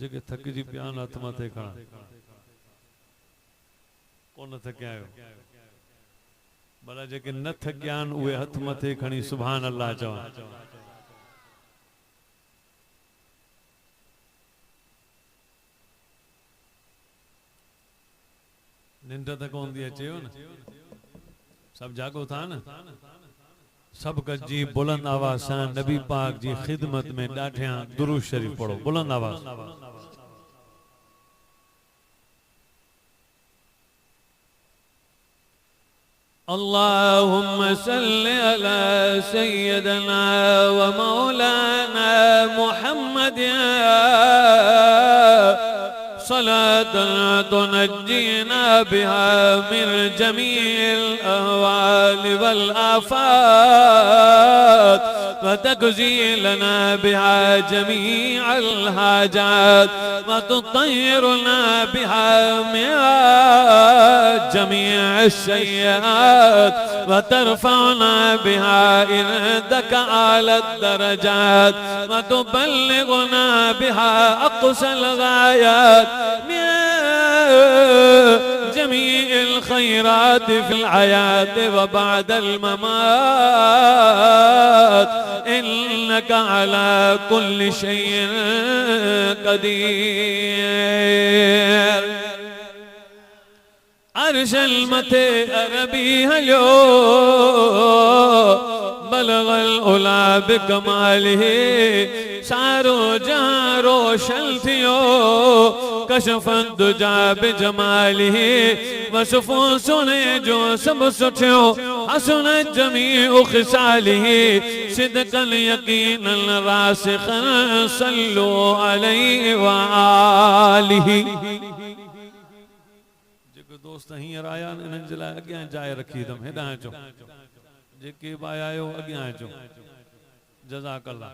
जेके थकिजी पिया आहिनि हथ मथे खणा कोन थकिया आहियो भला जेके न थकिया आहिनि उहे हथ मथे खणी सुभान अल्लाह चवनि। निंड त कोन थी अचेव न सब जागो था न सब गजी बुलंद आवाज सां नबी पाक जी खिदमत में ॾाढियां दुरूद शरीफ पढ़ो बुलंद आवाज। अल्लाहुम्मा सल्लि अला सय्यदना व मौलाना मुहम्मद सलातन तुनज्जीना बिहा मिन जमील अहवाल वल आफात व तक़ज़ी लना बिहा जमीअल हाजात व तुत्तहिरुना बिहा मिन जमीअश सय्यात व तरफ़अना बिहा इंदक आला दरजात व तुबल्लिगुना बिहा अक़सल गायात जमीअल खैरात फिल हयात व बअदल ममात इन्नका अला कुल्लि शैइन क़दीर। अर्शल मथे अरबी हलो बलगल उला बिकमालिही सारो जहां रोशन थियो कशफन दुजा बिजमालिही वसफो सुने जो सब सुठियो हसन जमीउ खिसालिही सिदकल यकीनन रासिखन सल्लु अलैहि व आलिही। दोस्त हींअर आया इन्हनि जे लाइ अॻियां जाइ रखी अथमि हेॾां अचो जेके बि आया आहियो अॻियां अचो जज़ाकल्ला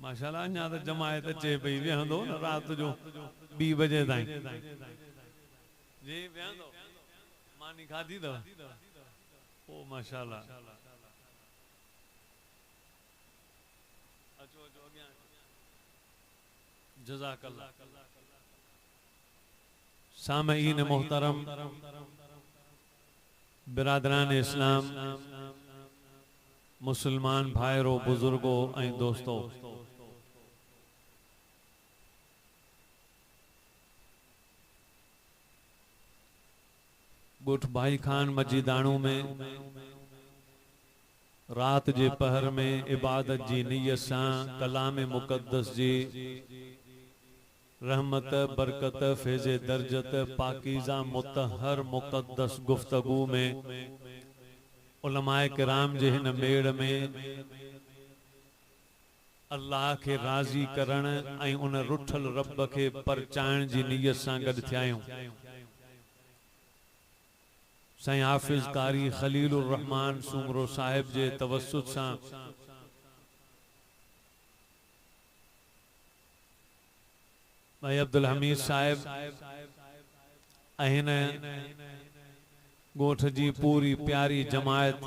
माशाअल्लाह। अञा त जमायत अचे पई वेहंदो न राति जो 2 बजे ताईं जी वेहंदो मानी खाधी अथव ओ माशाअल्लाह अचो अचो अॻियां जज़ाकल्ला। सामईन मोहतरम बिरादरान इस्लाम मुसलमान भाइरो बुजुर्गो ऐं दोस्तो ॻोठ भाई खान मजीदाणू में रात जे पहर में इबादत जी नियत सां कलाम मुक़द्दस जी रहमत बरकत फैज़ दर्जत पाकीज़ा मुतहर मुक़द्दस गुफ्तगू में उलमाए किराम जे हिन मेड़ में अल्लाह के राज़ी करण ऐं उन रुठल रब के परचाइण जी नियत सां गॾु थिया आहियूं। साईं हाफ़िज़ कारी खलीलुर रहमान सुमरो साहिब जे तवस्सुत सां भाई अब्दुल हमीद साहिब हिन ॻोठ जी पूरी प्यारी जमायत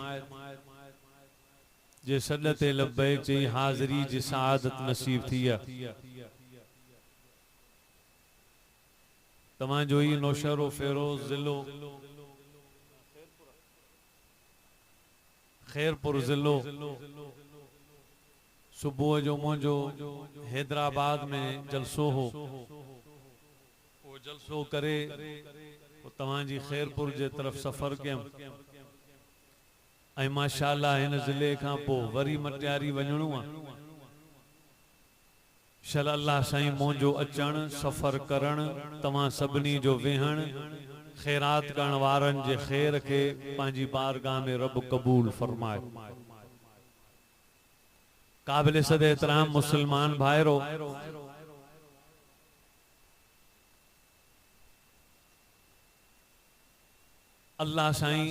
जे सॾ ते लब्बैक जी हाज़री जी सआदत नसीब थी आहे। तव्हां जो ही नौशरो फेरोज ज़िलो खैरपुर ज़िलो सुबह जो मुझो हैदराबाद में जलसो हो वो जलसो करे तवां जी खैरपुर जे तरफ सफ़र कयम ऐं माशाअल्लाह हिन ज़िले खां पोइ वरी मटियारी वञणो आहे। शल अल्लाह साईं मुंहिंजो अचण सफ़र करण तव्हां सभिनी जो वेहण खैरात करण वारनि जे खैर के पंहिंजी बारगाह में रब कबूल फरमाए। काबिल सद एहतराम मुसलमान भाइरो अल्लाह साईं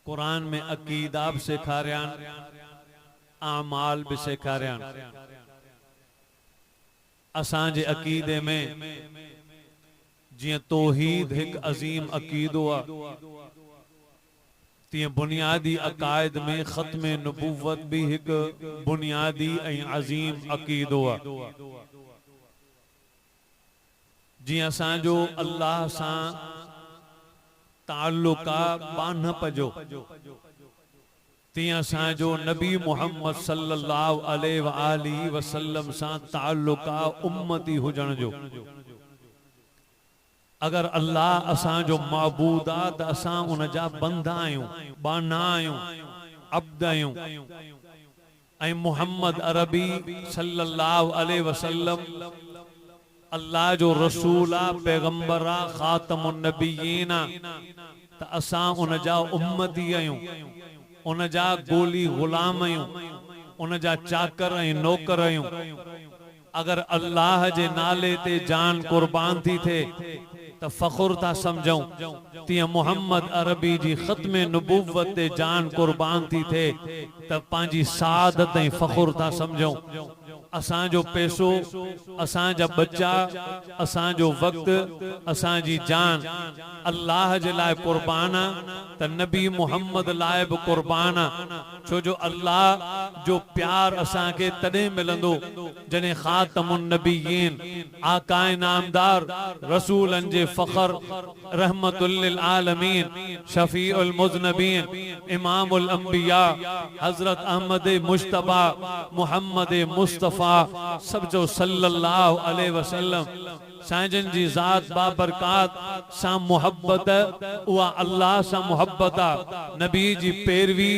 कुरान में अकीदा भी सेखारियान आमाल भी सेखारियान। असांजे अकीदे में जियां तौहीद एक अजीम अकीदो आ तीअं बुनियादी अकायद में खत्म नबूवत भी एक बुनियादी ऐं अजीम अकीदो आ। जियां असांजो अल्लाह सां ताल्लुका बान्हप जो तीअं असांजो नबी मोहम्मद सल्लल्लाहु अलैहि व आलिहि वसल्लम सां ताल्लुका उम्मती हुजण जो। अगर अल्लाह असांजो माबूद आ त असां उन जा बंदा आहियूं बाना आहियूं अब्द आहियूं ऐं मोहम्मद अरबी सल्लल्लाहु अलैहि वसल्लम अल्लाह जो रसूल आ, पैगंबर आ, खातमुन नबियीन आ, त असां उन जा उम्मती आहियूं, उन जा गोली गुलाम आहियूं, उन जा चाकर ऐं नौकर आहियूं। अगर अल्लाह जे नाले ते जान कुर्बान थी थे त फखुर था समझूं, तीअं मोहम्मद अरबी जी ख़त्मे नबूवत ते जान कुर्बान थी थे त पंहिंजी सादत ऐं फखुर था समझूं। असांजो पैसो, असांजा बच्चा, असांजो वक्त, असांजी जान अल्लाह जे लाइ कुर्बान आ त नबी मोहम्मद लाइ बि कुर्बान आ। छो जो अल्लाह जो प्यार असांखे तॾहिं मिलंदो जॾहिं ख़ातमुन नबिय्यीन, आकाए नामदार, रसूलन जे फ़ख्र, रहमतुल लिल आलमीन, शफीउल मुज़नबीन, इमामुल अंबिया हजरत अहमद मुश्तबा मोहम्मद मुस्तफ़ा सब जो सल्लल्लाहु अलैहि वसल्लम साजन जी ज़ात बाबरकात सा मोहब्बत, उहा अल्लाह सा मोहब्बत आ। नबी जी पैरवी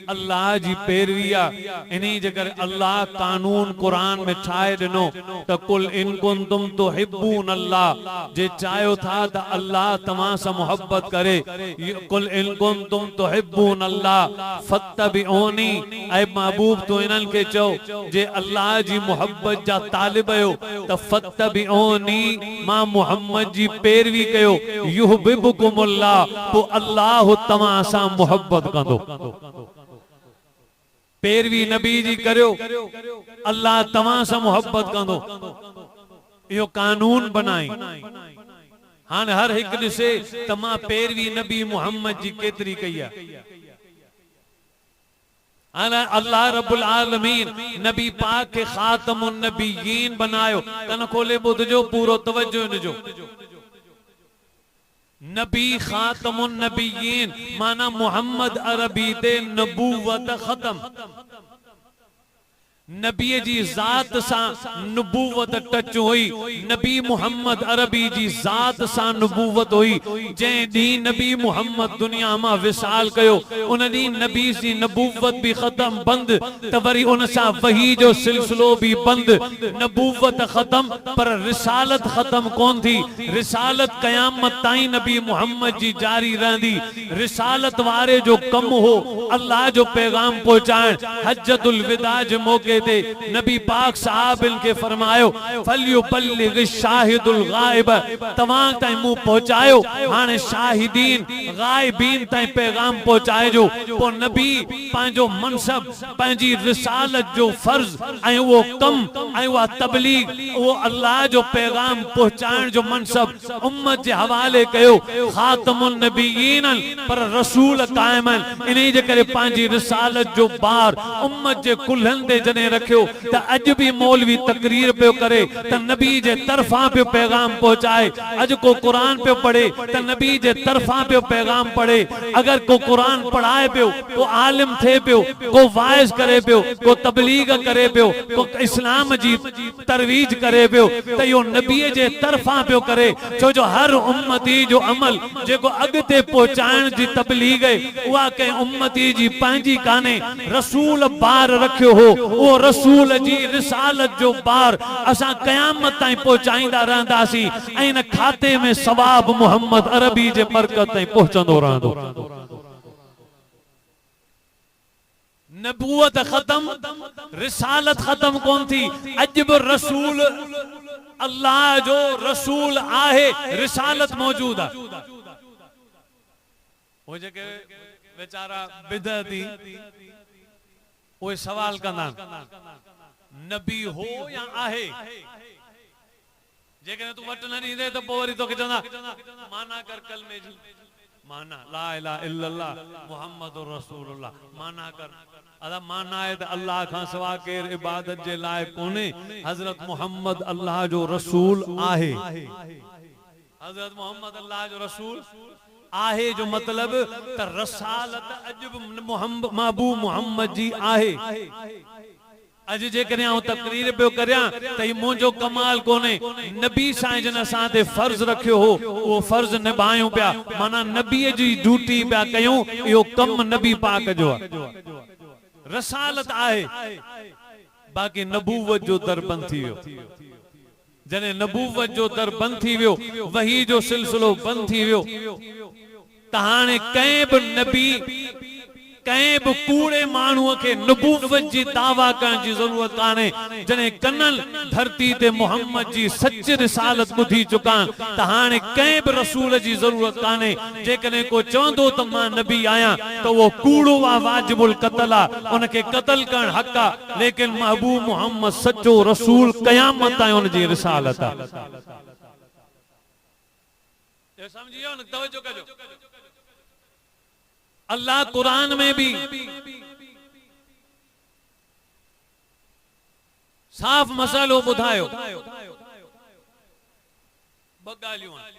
अल्लाह जी पैरवी आ। इन्हीं जे करे अल्लाह कानून कुरान में ठाहे ॾिनो त कुल इन कुंतुम तुहिब्बून अल्लाह, जे चाहियो था त अल्लाह तव्हां सां मोहब्बत करे, कुल इन कुंतुम तुहिब्बून अल्लाह फत्तबिऊनी, ऐ महबूब तो इन्हनि खे चओ जे अल्लाह जी मोहब्बत जा तालिब आहियो त फत्तबिऊनी, मां मोहम्मद जी पैरवी कयो, युहब्बुकुमुल्लाह, तो अल्लाह तव्हां सां मोहब्बत कंदो। पैरवी नबी जी करियो, अल्लाह तव्हां सां मोहब्बत कंदो। इहो कानून बनाई। हाणे हर हिकु ॾिसे त मां पैरवी नबी मोहम्मद जी केतिरी कई आहे। अल्लाह रब्बुल आलमीन नबी पाक के खातमुन नबिय्यीन बनायो। कन खोले ॿुधजो, पूरो तवज्जो इनजो। नबी खातमुन नबिय्यीन माना मोहम्मद अरबी ते नबूवत खत्म। नबी जी ज़ात सां नबूवत टच हुई, नबी मोहम्मद अरबी जी ज़ात सां नबूवत हुई। जंहिं ॾींहुं नबी मोहम्मद दुनिया मां विसाल कयो, उन ॾींहुं नबी जी नबूवत भी ख़त्म बंद, त वरी उन सां वही जो सिलसिलो भी बंद। नबूवत ख़त्म पर रिसालत ख़त्म कोन थी। रिसालत क़यामत ताईं नबी मोहम्मद जी जारी रहंदी। रिसालत वारे जो कम हो अल्लाह जो पैगाम पहुंचाइण। हज्जतुल विदा जे मौके नबी पाक साहब इनके फरमायो फल्युबल्लिग शाहिदुल गायब, तमाम ताईं मुंह पहुंचायो। हाने शाहिदीन गायबीन ताईं पैगाम पहुंचाए जो। पो नबी पंहिंजो मनसब, पंहिंजी रिसालत जो फर्ज ऐं वो कम ऐं वो तबलीग, वो अल्लाह जो पैगाम पहुंचाइण जो मनसब उम्मत जे हवाले कयो। खातमुन नबिय्यीन पर रसूल कायमन, इन्हीं जे करे पंहिंजी रिसालत जो बार उम्मत जे कुल्हनि ते जने रखियो त अज भी मौलवी तकरीर पे करे त नबी जे तरफा पे पैगाम पहुंचाए। अज को कुरान पे पढ़े त नबी जे तरफा पे पैगाम पढ़े। अगर को कुरान पढ़ाए पियो, को आलिम थे पियो, को वाइज करे पियो, को तबलीग करे पियो, को इस्लाम जी तरवीज करे पियो, त यो नबी जे तरफा पियो करे। छो जो हर उम्मती जो अमल जेको अगते पहुंचाइण जी तबलीग है, उहा के उम्मती जी पंहिंजी काने, रसूल बार रखियो हो। वो रसूल जी रिसालत जो बार असां क़यामत ताईं पहुंचाईंदा रहंदासीं ऐं इन खाते में सवाब मोहम्मद अरबी जे बरकत ताईं पहुचंदो रहंदो। नबूवत खत्म, रिसालत खत्म कोन थी। अज भी रसूल अल्लाह जो रसूल आहे, रिसालत मौजूद आहे। वो जेके बेचारा बिदअती वो सवाल कंदा नबी हो या आहे। जेकॾहिं तू वट न ॾींदे त पोइ वरी तोखे चवंदा माना कर कलमे जी, माना ला इलाहा इल्लल्लाह मुहम्मदुर रसूलुल्लाह, माना कर। अदा माना है त अल्लाह खां सवा केर इबादत जे लाइ कोने। हजरत मोहम्मद अल्लाह जो रसूल आहे। हजरत मोहम्मद अल्लाह जो रसूल आहे जो मतलब त रसालत अज मोहम्मद महबूब मोहम्मद जी आहे। अज जे करे आऊं तकरीर पियो करियां त ही मुंहिंजो कमाल कोने। नबी साईं जन असां ते फर्ज रखियो हो, वो फर्ज निभायूं पिया, माना नबीअ जी ड्यूटी पिया कयूं। इहो कम नबी पाक जो आहे। रसालत आहे, बाक़ी नबूवत जो दरबंद थी वियो। जने नबूवत जो दर बंद थी वियो, वही जो सिलसिलो बंद थी वियो, तहाने कंहिं बि नबी कंहिं बि कूड़े माण्हूअ खे नबूवत जी दावा करण जी ज़रूरत कान्हे। जॾहिं कनल धरती ते मोहम्मद जी सच रिसालत ॿुधी चुका त हाणे कंहिं बि रसूल जी ज़रूरत कान्हे। जेकॾहिं को चवंदो त मां नबी आहियां त उहो कूड़ो आहे, वाजिबुल क़त्ल आहे, उनखे क़त्ल करणु हक़ आहे। लेकिन महबूब मोहम्मद सचो रसूल क़यामत ताईं उनजी रिसालत आहे। समझियो न, तवज्जो कजो। अल्लाह कुरान में भी साफ मसालो बुधायो।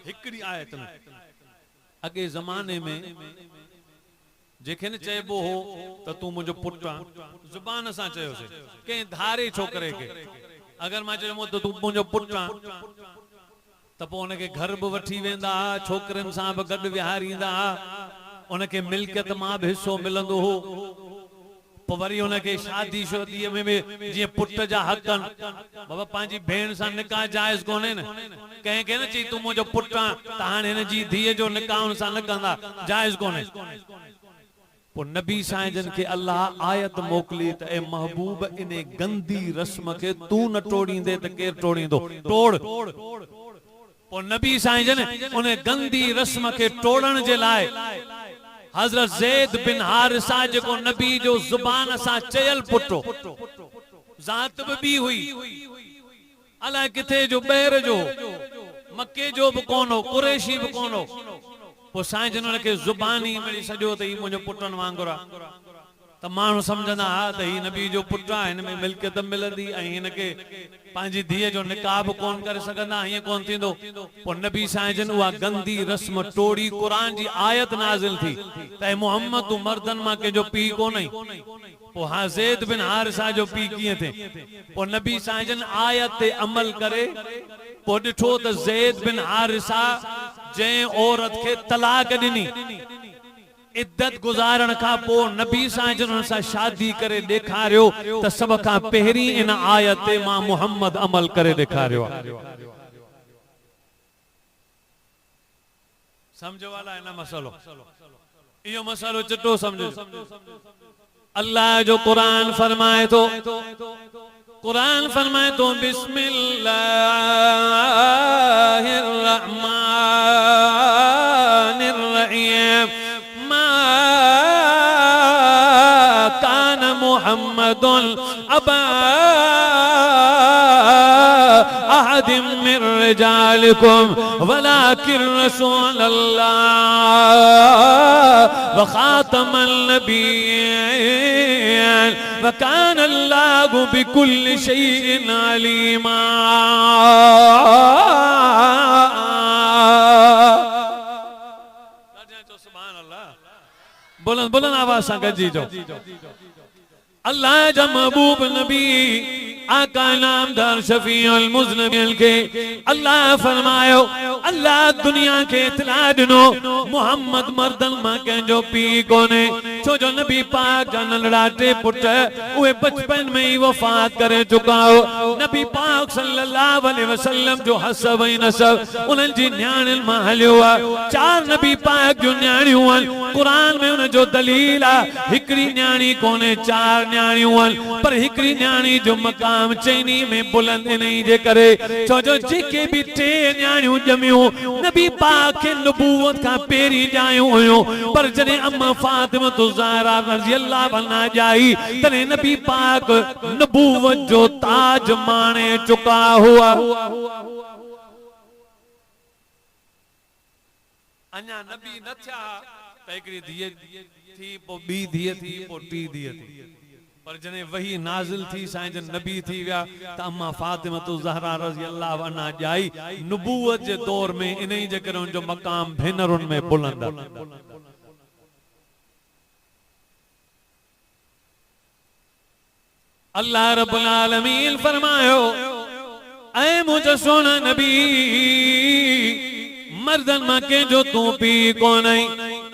हिकड़ी आयत में अगे जमाने में जेके न चइबो हो त तू मुझो पुट आ, जुबान सां चयोसे के धारे छोकरे के, अगर मां चयो त तू मुझो पुट आ त पो उनके घर भी वठी वेंदा, छोकरन सां भी गड विहारींदा, उनके मिल्कियत मां भी हिस्सो मिलंदो हो। पो वरी उनके शादी शादी में जी पुट जा हक बाबा पांजी भेण सां निकाह जायज कोने न। कहीं के न चई तू मुझो पुट आ त हाणे हिन जी धीअ जो निकाह उन सां न कंदा, जायज कोने। पो नबी साईं के अल्लाह आयत मोकली त ए महबूब इने गंदी रस्म के तू न तोड़ींदे त केर तोड़ींदो, तोड़। पो नबी साईं जन उन गंदी रस्म के तोड़न जे लाए हजरत ज़ैद बिन हारिसा जेको नबी जो जुबान सां चयल पुटो, जात भी हुई, अलाए किथे जो बैर जो, मक्के जो भी कोन हो, कुरैशी भी कोन हो। पो साईं जन के जुबानी मिली सजो त ही मुझो पुटन वांगुर आ, त माण्हू समझंदा हा त ही नबी जो पुट आ, हिन में मिल्कियत मिलंदी ऐं हिनके पांजी धीअ जो निकाह भी कोन करे सघंदा, हीअं कोन थींदो। पो नबी साईं जन उहा गंदी रस्म तोड़ी, कुरान जी आयत नाज़िल थी त मोहम्मद तू मर्दन मां कंहिंजो पीउ कोन्हे। पो हा ज़ैद बिन हारिसा जो पीउ कीअं थे? पो नबी साईं जन आयत ते अमल करे पो ॾिठो त ज़ैद बिन हारिसा जंहिं औरत खे तलाक ॾिनी, इद्दत गुजारण का पो नबी साईं जन सां शादी करे ॾेखारियो त सब खां पहिरीं इन आयत ते मां मोहम्मद अमल करे ॾेखारियो। समझो वाला है ना मसलो, इहो मसलो चिट्टो समझो। अल्लाह जो कुरान फरमाए तो, कुरान फरमाए तो बिस्मिल्लाहिर रहमानिर रहीम, मा कान मुहम्मदुन अबा अहदिम मिर रिजालिकुम वलाकिन रसूलल्लाह व खातमन नबिय्यीन व कान अल्लाहु बिकुल्लि शैइन अलीमा। बुलंद बुलंद आवाज से गजी जो। अल्लाह जा महबूब नबी आका नामदार शफीउल मुज़निबीन के अल्लाह फरमायो, अल्लाह दुनिया के इतला दिनो मोहम्मद मर्दन मां कंहिंजो पीउ कोने। छो जो नबी पाक जा नंढड़ा टे पुट उहे बचपन में ही वफात करे चुका हो। नबी पाक सल्लल्लाहु अलैहि वसल्लम जो हसब ऐं नसब उन्हनि जी न्याणियुनि मां हलियो आहे। चार नबी पाक जो न्याणियूं आहिनि, कुरान में उन जो दलील आहे। हिकिड़ी न्याणी कोने, चार न्याणियूं आहिनि, पर हिकिड़ी न्याणी जो मकाम चैनी में बुलंद नहीं जे करे। छो जो जेके भी टे न्याणियूं ॼमियूं नबी पाक खे नबूवत खां पहिरीं ॼायूं हुयूं, पर जॾहिं अम्मा फातिमा ज़हरा रज़ियल्लाहु अन्हा ॼाई तॾहिं नबी पाक नबूवत जो ताज माणे चुका हुआ। अञा नबी न थिया त हिकिड़ी धीअ थी, पोइ ॿी धीअ थी, पोइ टी धीअ थी, पर जने वही नाजिल थी साईं जन नबी थी विया त अम्मा फातिमा ज़हरा रज़ियल्लाहु अन्हा ॼाई। नबूवत जे दौर में इन्ही जे करे उनजो मकाम भेनरुनि में बुलंद। अल्लाह रब्बुल आलमीन फरमायो, ऐ मुझे सोना नबी मर्दन मां कंहिंजो तू पीउ कोन्हे।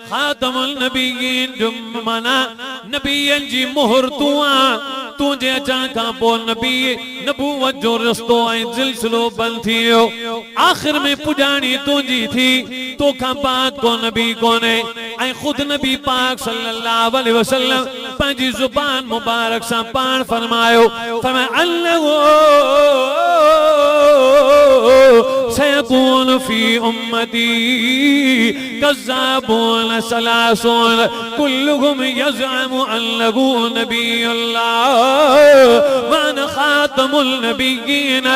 खातमुल नबिय्यीन जो माना नबियन जी मोहर तू आ। तुझे अचण खां पोइ नबी नबूवत जो रस्तो ऐं सिलसिलो बंदि थी वियो आखिर में पुॼाणी तुंहिंजी थी तोखां पाक को नबी कोन्हे ऐं ख़ुदि नबी पाक सल्लल्लाहु अलैहि वसल्लम पंहिंजी ज़ुबान मुबारक सां पाण फरमायो अल्लाहु सयकून फी उम्मती कज़्ज़ाबून सलासून कुल्लुहुम यज़अमु अन्नहु नबियुल्लाह व अना खातमुल नबिय्यीन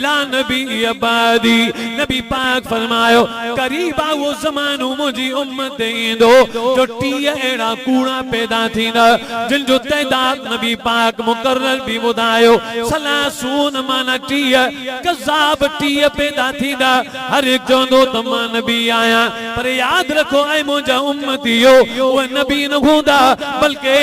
ला नबिय्य बादी नबी पाक फरमायो करीब आ वो ज़मानो मुंहिंजी उम्मत ईंदो जो 30 अहिड़ा कूड़ा पैदा थींदा जिन जो तइदाद नबी पाक मुकर्रर भी ॿुधायो सलासून माना 30 कज़्ज़ाब 30 पैदा थींदा हर एक चवंदो त मां नबी आहियां पर याद रखो ऐं मुंहिंजा उम्मतियो उहे नबी न हूंदा बल्कि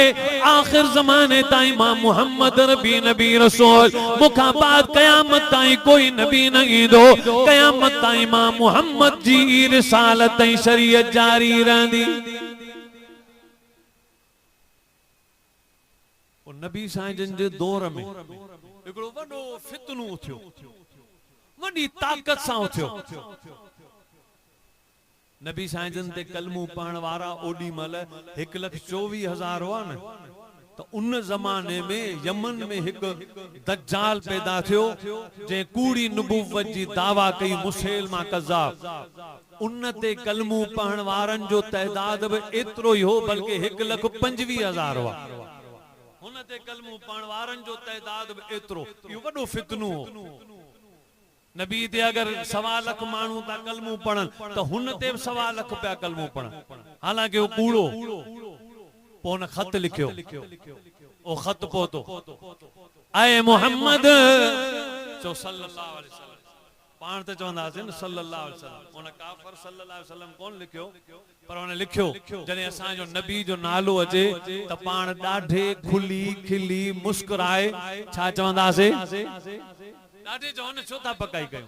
आखिर ज़माने ताईं मां मुहम्मद रबी नबी रसूल मूंखां बाद क़यामत ताईं कोई नबी न ईंदो क़यामत ताईं मां मुहम्मद जी रिसालत ऐं शरीयत जारी रहंदी नबी साईं जे दौर में हिकिड़ो वॾो फितनो थियो वॾी ताक़त सां उथियो नबी साईं जन ते कलमू पढ़ण वारा ओॾी महिल 1,24,000 हुआ न तो उन ज़माने में यमन में एक दज्जाल पैदा थियो जे कूड़ी नबूवत जी दावा कई मुसलमा कज़्ज़ाब उन ते कलमू पढ़ण वारन जो तइदाद भी एतिरो ही हो बल्कि 1,25,000 हुआ उन ते कलमू पढ़ण वारन जो तइदाद भी एतिरो इहो वॾो फितनो हो नबी ते अगर 1.25 लाख मानू ता कलमू पढ़न तो हुन ते 1.25 लाख पिया कलमू पढ़न हालांकि वो कूड़ो पो न खत लिखियो ओ खत पोतो आए मोहम्मद जो सल्लल्लाहु अलैहि वसल्लम पाण ते चवंदासीं न सल्लल्लाहु अलैहि वसल्लम उन काफर सल्लल्लाहु अलैहि वसल्लम कोन लिखियो पर उन लिखियो जने असा जो नबी जो नालो अचे त पाण ॾाढे खुली खिली मुस्कुराए छा चवंदासीं ॾाढे चवनि छो था पकाई कयो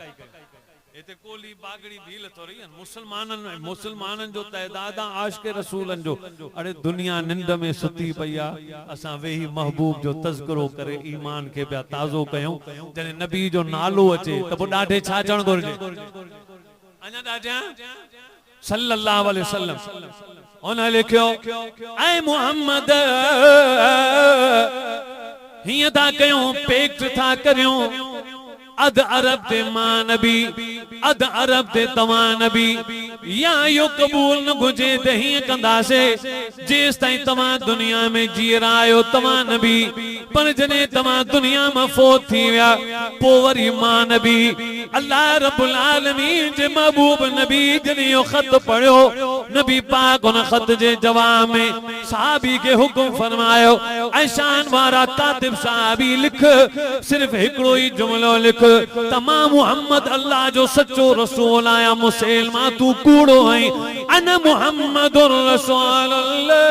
इते कोली बागड़ी भील तो रही मुसलमानन जो तइदाद आशिक़ रसूलन जो अरे दुनिया निंद में सुती पया असा वेही महबूब जो तज़किरो करे ईमान के पिया ताज़ो कयूं जने नबी जो नालो अचे त पो ॾाढे छा चवण घुर्जे अञा ॾाढा सल्लल्लाहु अलैहि वसल्लम उन लिखियो ऐ मोहम्मद हिय था कयूं पेक्ट था करियूं अध अरब ते मां नबी अध अरब ते तवां नबी या यो कबूल न घुजे त हीअं कंदासीं जेस ताईं तव्हां दुनिया में जी रहियो तव्हां नबी पर जॾहिं तव्हां दुनिया में फोत थी विया पोइ वरी मां नबी अल्लाह रब्बुल आलमीन जे महबूब नबी जॾहिं इहो ख़त पढ़ियो नबी पाक उन ख़त जे जवाब में सहाबी के हुक्म फरमायो ऐं शान वारा कातिब सहाबी लिख सिर्फ हिकिड़ो ई जुमलो लिख तमाम मुहम्मद अल्लाह जो सच्चो रसूल आया मुसलमा तू कूड़ो है अन मुहम्मदुर रसूलुल्लाह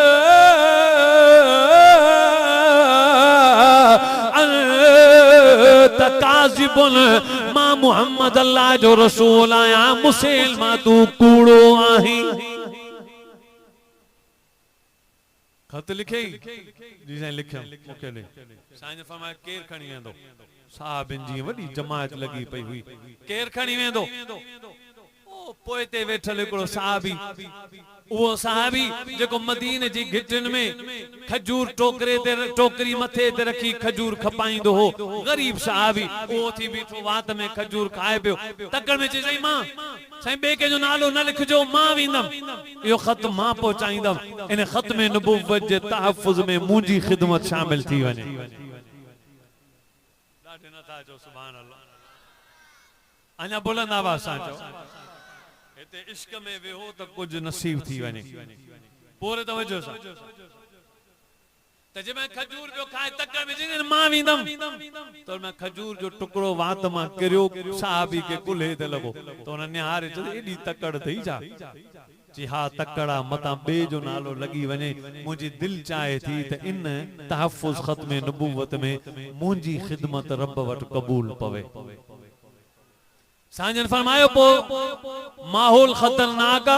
तकाज़िबुन मां मुहम्मद अल्लाह जो रसूल आया मुसलमा तू कूड़ो आही खत लिखे जी साईं लिखियो मूंखे ॾे साईं फरमाया केर खणी वेंदो साहबिन जी वडी जमात लगी पई हुई केर खणी वेंदो ओ पोइ ते वेठल हिकिड़ो साहबी वो साहबी जेको मदीने जी घिटन में खजूर टोकरे ते टोकरी मथे ते रखी खजूर खपाइंदो हो गरीब साहबी ओ थी बीठो वात में खजूर खाए पियो तकड़ में चई साईं मां साईं बे के जो नालो न लिखजो मां विंदम यो खत मां पहुचाईंदम इन खत में नबूवत जे तहफ्फुज़ में मुंजी खिदमत शामिल थी वने ॾाढे नथा जो सुभान अल्लाह अञा बुलंद आवाज़ सां चओ इते इश्क में वेहो त कुछ नसीब थी वने पूरे तवज्जो सां त जे मैं खजूर जो खाए तकड़ में जिन मां विंदम तो मैं खजूर जो टुकड़ो वात मां किरियो साहबी के कुल्हे ते लगो तो उन निहारे चई एडी तकड़ थई जा जी हा तकड़ा मता बे जो नालो लगी वने मुझी दिल चाहे थी त इन तहफ्फुज़ खत्म नबूवत में मुंजी खिदमत रब वट कबूल पवे साजन फरमायो पो माहौल खतरनाक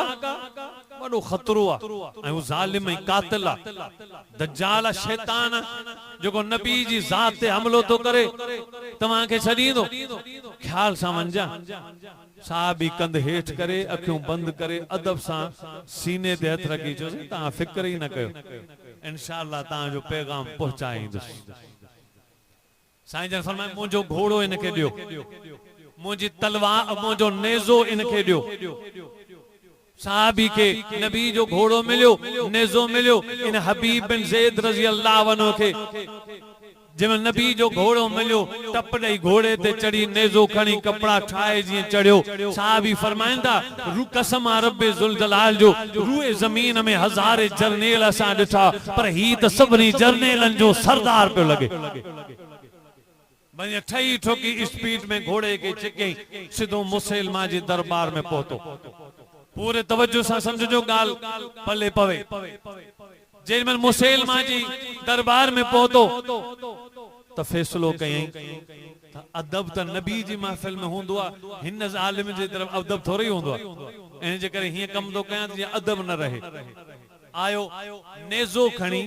वॾो ख़तरो आहे ऐं हू ज़ालिम ऐं कातिल आहे दज्जाल आहे शैतान जेको नबी जी ज़ात ते हमलो थो करे तव्हांखे छॾींदो ख़्याल सां वञा साहबी कंध हेठि करे अखियूं बंदि करे अदब सां सीने ते हथ रखी चयोसि तव्हां फ़िक्र ई न कयो इंशाअल्लाह तव्हांजो पैगाम पहुचाईंदुसि साईं जन फरमाए मुंहिंजो घोड़ो इनखे ॾियो मुंहिंजी तलवार मुंहिंजो नेज़ो इनखे ॾियो साहबी के नबी जो घोड़ो मिलियो नेज़ो मिलियो इन हबीब बिन ज़ैद रज़ी अल्लाह अन्हु के जब नबी जो घोड़ो मिलियो टप ॾेई घोड़े ते चढ़ी नेज़ो खणी कपड़ा ठाए जीअं चढ़ियो साहबी फरमाइंदा रू कसम आ रब्बे ज़ुल जलाल जो रूए ज़मीन में हज़ारे जरनेल असां ॾिठा पर ही त सभिनी जरनेलनि जो सरदार पियो लॻे वञे ठही ठोकी स्पीड में घोड़े के छिकई सिधो मुसलमा जी दरबार में पहुतो पूरे तवज्जो सां समझो गाल पले पवे जेमल मुसलमा जी दरबार में पहुतो तो फैसलो कयई अदब त नबी जी महफिल में हुंदो आ हिन ज़ालिम जे तरफ अदब थोड़ी हुंदो आ इन जे करे हिय कम तो कया जे अदब न रहे आयो नेज़ो खणी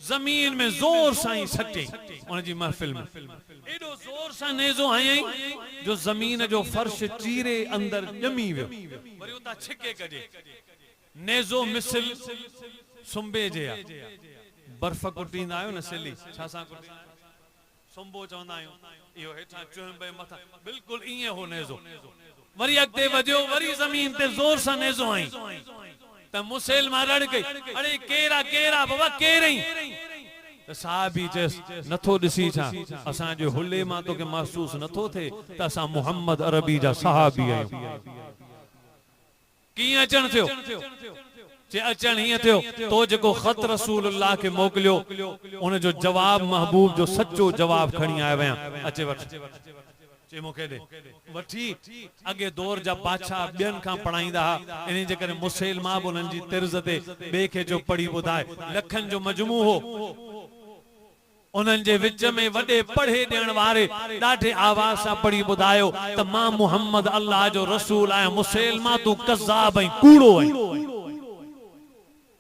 जमीन में जोर सां ही सटे उन जी महफिल में एडो जोर सां नेज़ो हयई जो जमीन जो फर्श चीरे अंदर जमी वियो वरी उता छिके कजे नेज़ो मिसल सुंबे जे बर्फ कुटींदा आयो न सिली छा सां कुटींदा सुंबो चवंदा आयो इहो हेठा चुंबे मथा बिल्कुल इए हो नेज़ो वरी अगते वधियो वरी जमीन ते जोर सां नेज़ो हई त मुसलमान रड़ गई अरे केरा केरा बाबा केरई त साहबी चेस नथो दिसी छा असा जो हुले मा तो के महसूस नथो थे त असा मोहम्मद अरबी जा सहाबी आयो की अचन थियो जे अचन ही थियो तो जको खत रसूलुल्लाह के मोकलियो उन जो जवाब महबूब जो सच्चो जवाब खणी आया वया अचे वठ चे मोके दे वठी अगे दौर जा बादशाह बेन का पढ़ाईंदा इन जे करे मुसलमान उनन जी तर्ज ते बे के जो पढ़ी बुधाए लखन जो मजमू हो उनन जे विच में वडे पढ़े देण वारे डाढे आवाज सा पढ़ी बुधायो त मां मोहम्मद अल्लाह जो रसूल आया मुसलमान तू कज़ाब है कूड़ो है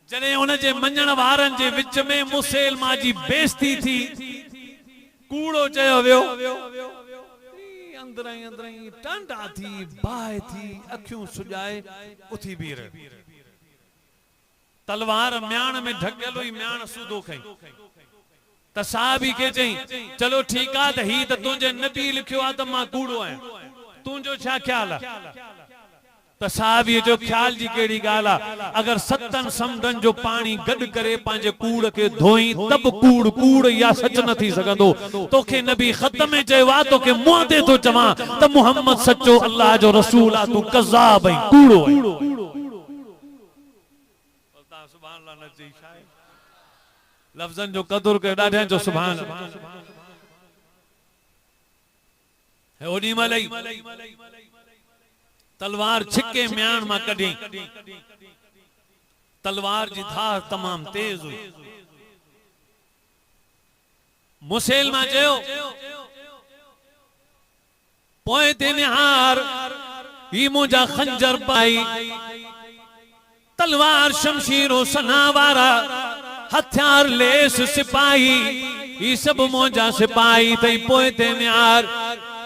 जने उन जे मञण वारन जे विच में मुसलमान जी बेइज्जती थी कूड़ो चयो वियो अंदरई अंदरई टांडा थी बाय थी अखियों सुजाए उथी बीर तलवार म्यान में ढकेल हुई म्यान सूदो खई त साहबी के चई चलो ठीक आ त ही त तुझे नबी लिखियो आ त मां कूड़ो आया तुझो छा ख्याल है त साहबी जो ख्याल जी केड़ी गाला अगर सतन समुंडन जो पानी गड करे पांजे कूड़ के धोई तब कूड़ कूड़ या सच न थी सकंदो तोखे नबी खत में चवा तो के मुंह दे तो चवा त मोहम्मद सच्चो अल्लाह जो रसूल आ तू कज़ाब है कूड़ो है अल्लाह सुभान अल्लाह न चई शायद लफ्जन जो कदर के डाढे जो सुभान है ओडी मलई तलवार छिके म्यान मा कढी तलवार जी धार तमाम तेज हुई मुसलमान चयो पोए ते निहार ही मुजा खंजर पाई तलवार शमशीर सना वारा हथियार लेस सिपाही ही सब मोजा सिपाही तई पोए ते निहार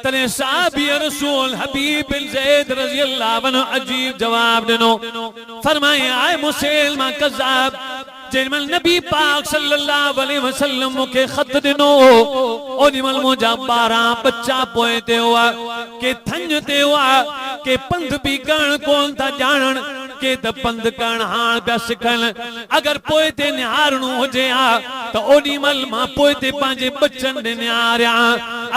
तने साहबी रसूल हबीब बिन ज़ैद रज़ी अल्लाह अन्हु अजीब जवाब दिनो फरमाए आए मुसलमान कज़ाब जेमल नबी पाक सल्लल्लाहु अलैहि वसल्लम मुके खत दिनो ओनिमल मुजा 12 बच्चा पोए ते हुआ के थंज ते हुआ के पंध भी करण कोन था जानन के त पंध करण हां बया सिखन अगर पोए ते निहारणो हुजे आ तो ओनिमल मां पोए ते पांजे बच्चन ने निहारिया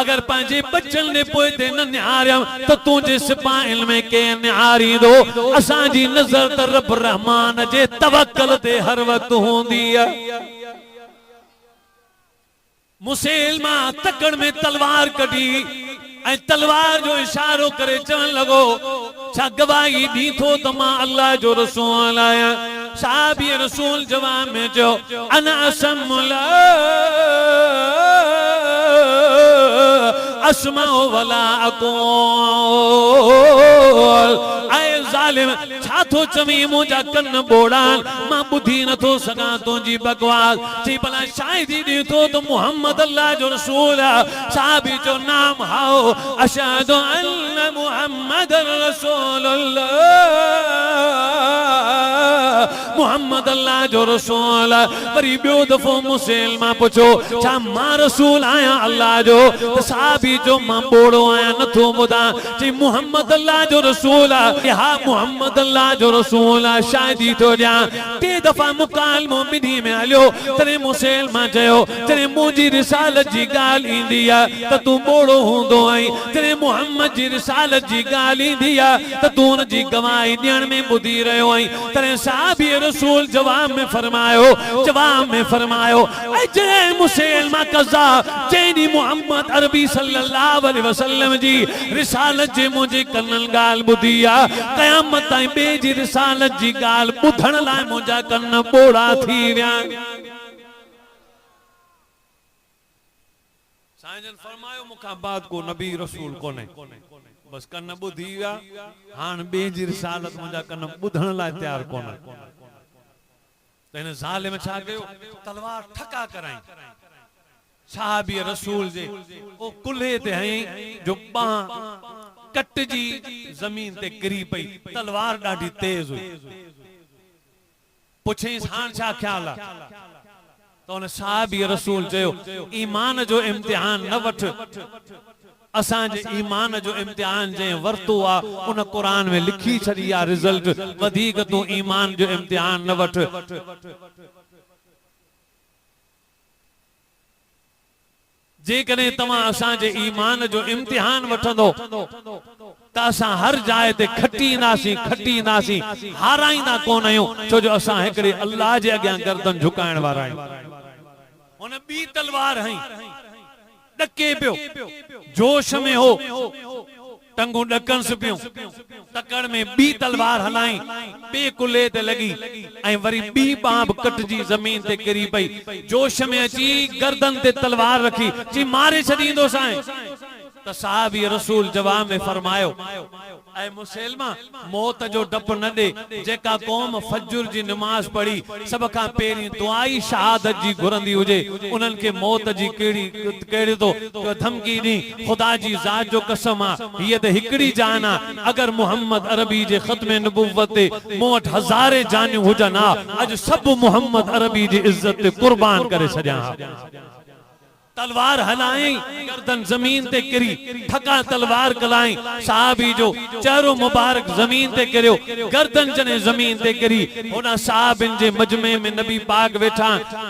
अगर पांजे बच्चन ने पोए ते न निहारिया तो तुझे सिपाहिन में के निहारी दो असा जी नजर त रब रहमान जे तवक्कल ते हर वक्त होंदी है मुसलमान तकड़ में तलवार कढी ऐ तलवार जो इशारो करे चवन लगो छा गवाही दी थो त मां अल्लाह जो रसूल आया साहबी रसूल जवाब में जो अना असमुला अस्मा वला अक़ूल ऐ जालिम छा छा थो चवी मुंहिंजा कन बोड़ा मां ॿुधी नथो सघां तुंहिंजी बकवास चई भला शायदि ॾिठो त मुहम्मद अल्लाह जो रसूल साहबी जो नाम हाओ अशहदु अन्न मुहम्मद रसूलुल्लाह मुहम्मद अल्लाह जो रसूल वरी ॿियो दफ़ो मुसलमान पुछो छा मां रसूल आहियां अल्लाह जो त साहबी जो मां बोड़ो आहियां नथो ॿुधां चई मुहम्मद अल्लाह जो रसूल हा मुहम्मद अल्लाह जो रसूल शायदि थो ॾियां टे दफ़ा मुकालमो ॿिन्ही में हलियो तॾहिं मुसलमान चयो जॾहिं मुंहिंजी रिसालत जी ॻाल्हि ईंदी आहे त तूं बोड़ो हूंदो आहीं जॾहिं मुहम्मद जी रिसालत जी ॻाल्हि ईंदी आहे त तूं हुन जी गवाही ॾियण में ॿुधी रहियो आहीं तॾहिं साहबी रसूल जवाब में फरमायो जॾहिं मुसलमान कज़ा चईनी मुहम्मद अरबी सल्लल्लाहु अलैहि वसल्लम जी रिसालत जे मुंहिंजे कननि ॻाल्हि ॿुधी आहे क़यामत ताईं ॿिए जी रिसालत जी ॻाल्हि ॿुधण लाइ मुंहिंजा कन बोड़ा थी विया साईं फरमायो मूंखां बाद को नबी रसूल कोन्हे बस कन ॿुधी विया हाणे ॿिए जी रिसालत मुंहिंजा कन ॿुधण लाइ तयार कोन्हे त हिन ज़ालिम छा कयो तलवार ठका कराई साहबी रसूल जे ओ कुल्हे ते हई जो बाह कटजी जमीन ते गिरी पई तलवार ॾाढी तेज हुई पुछेस हाण छा ख्याल आहे तो उन साहबी रसूल चयो ईमान जो इम्तिहान न वठ असांजे ईमान जो इम्तिहान जे वरतो आ उन कुरान में लिखी छड़ी आ रिजल्ट वधीक तू ईमान जो इम्तिहान न वठ जेकॾहिं तव्हां असांजे ईमान जो इम्तिहान वठंदो त असां हर जाइ ते खटींदासीं हाराईंदा कोन आहियूं छो जो असां हिकिड़े अल्लाह जे अॻियां गर्दन झुकाइण वारा आहियूं हुन ॿी तलवार हई डके पियो जोश में हो टंगू ॾकंस पियो तकड़ में ॿी तलवार हलाई ॿिए कुल्हे ते लॻी ऐं वरी ॿी बांब कटजी ज़मीन ते किरी पई जोश में अची गर्दन ते तलवार रखी चई मारे छॾींदो साईं त साहबी रसूल जवाब में फरमायो ऐ मुसलमान मौत जो डप न दे जेका कौम फजर जी नमाज पढ़ी सब खां पहिरीं दुआई शहादत जी घुरंदी हुजे उन्हनि खे मौत जी कहिड़ी तो धमकी दी खुदा जी ज़ात जो कसम आ हीअ त हिकिड़ी जान आ अगर मुहम्मद अरबी जे ख़त्म नबुव्वत ते मूं वटि हज़ारे जानियूं हुजनि हा अॼु सभु मुहम्मद अरबी जी इज़्ज़त ते कुर्बान करे छॾियां हा तलवार हलाई गर्दन जमीन ते किरी ठका तलवार कलाई साहबी जो चेहरो मुबारक जमीन ते किरियो गर्दन जने जमीन ते किरी होना साहबिन जे मजमे में नबी पाक वेठा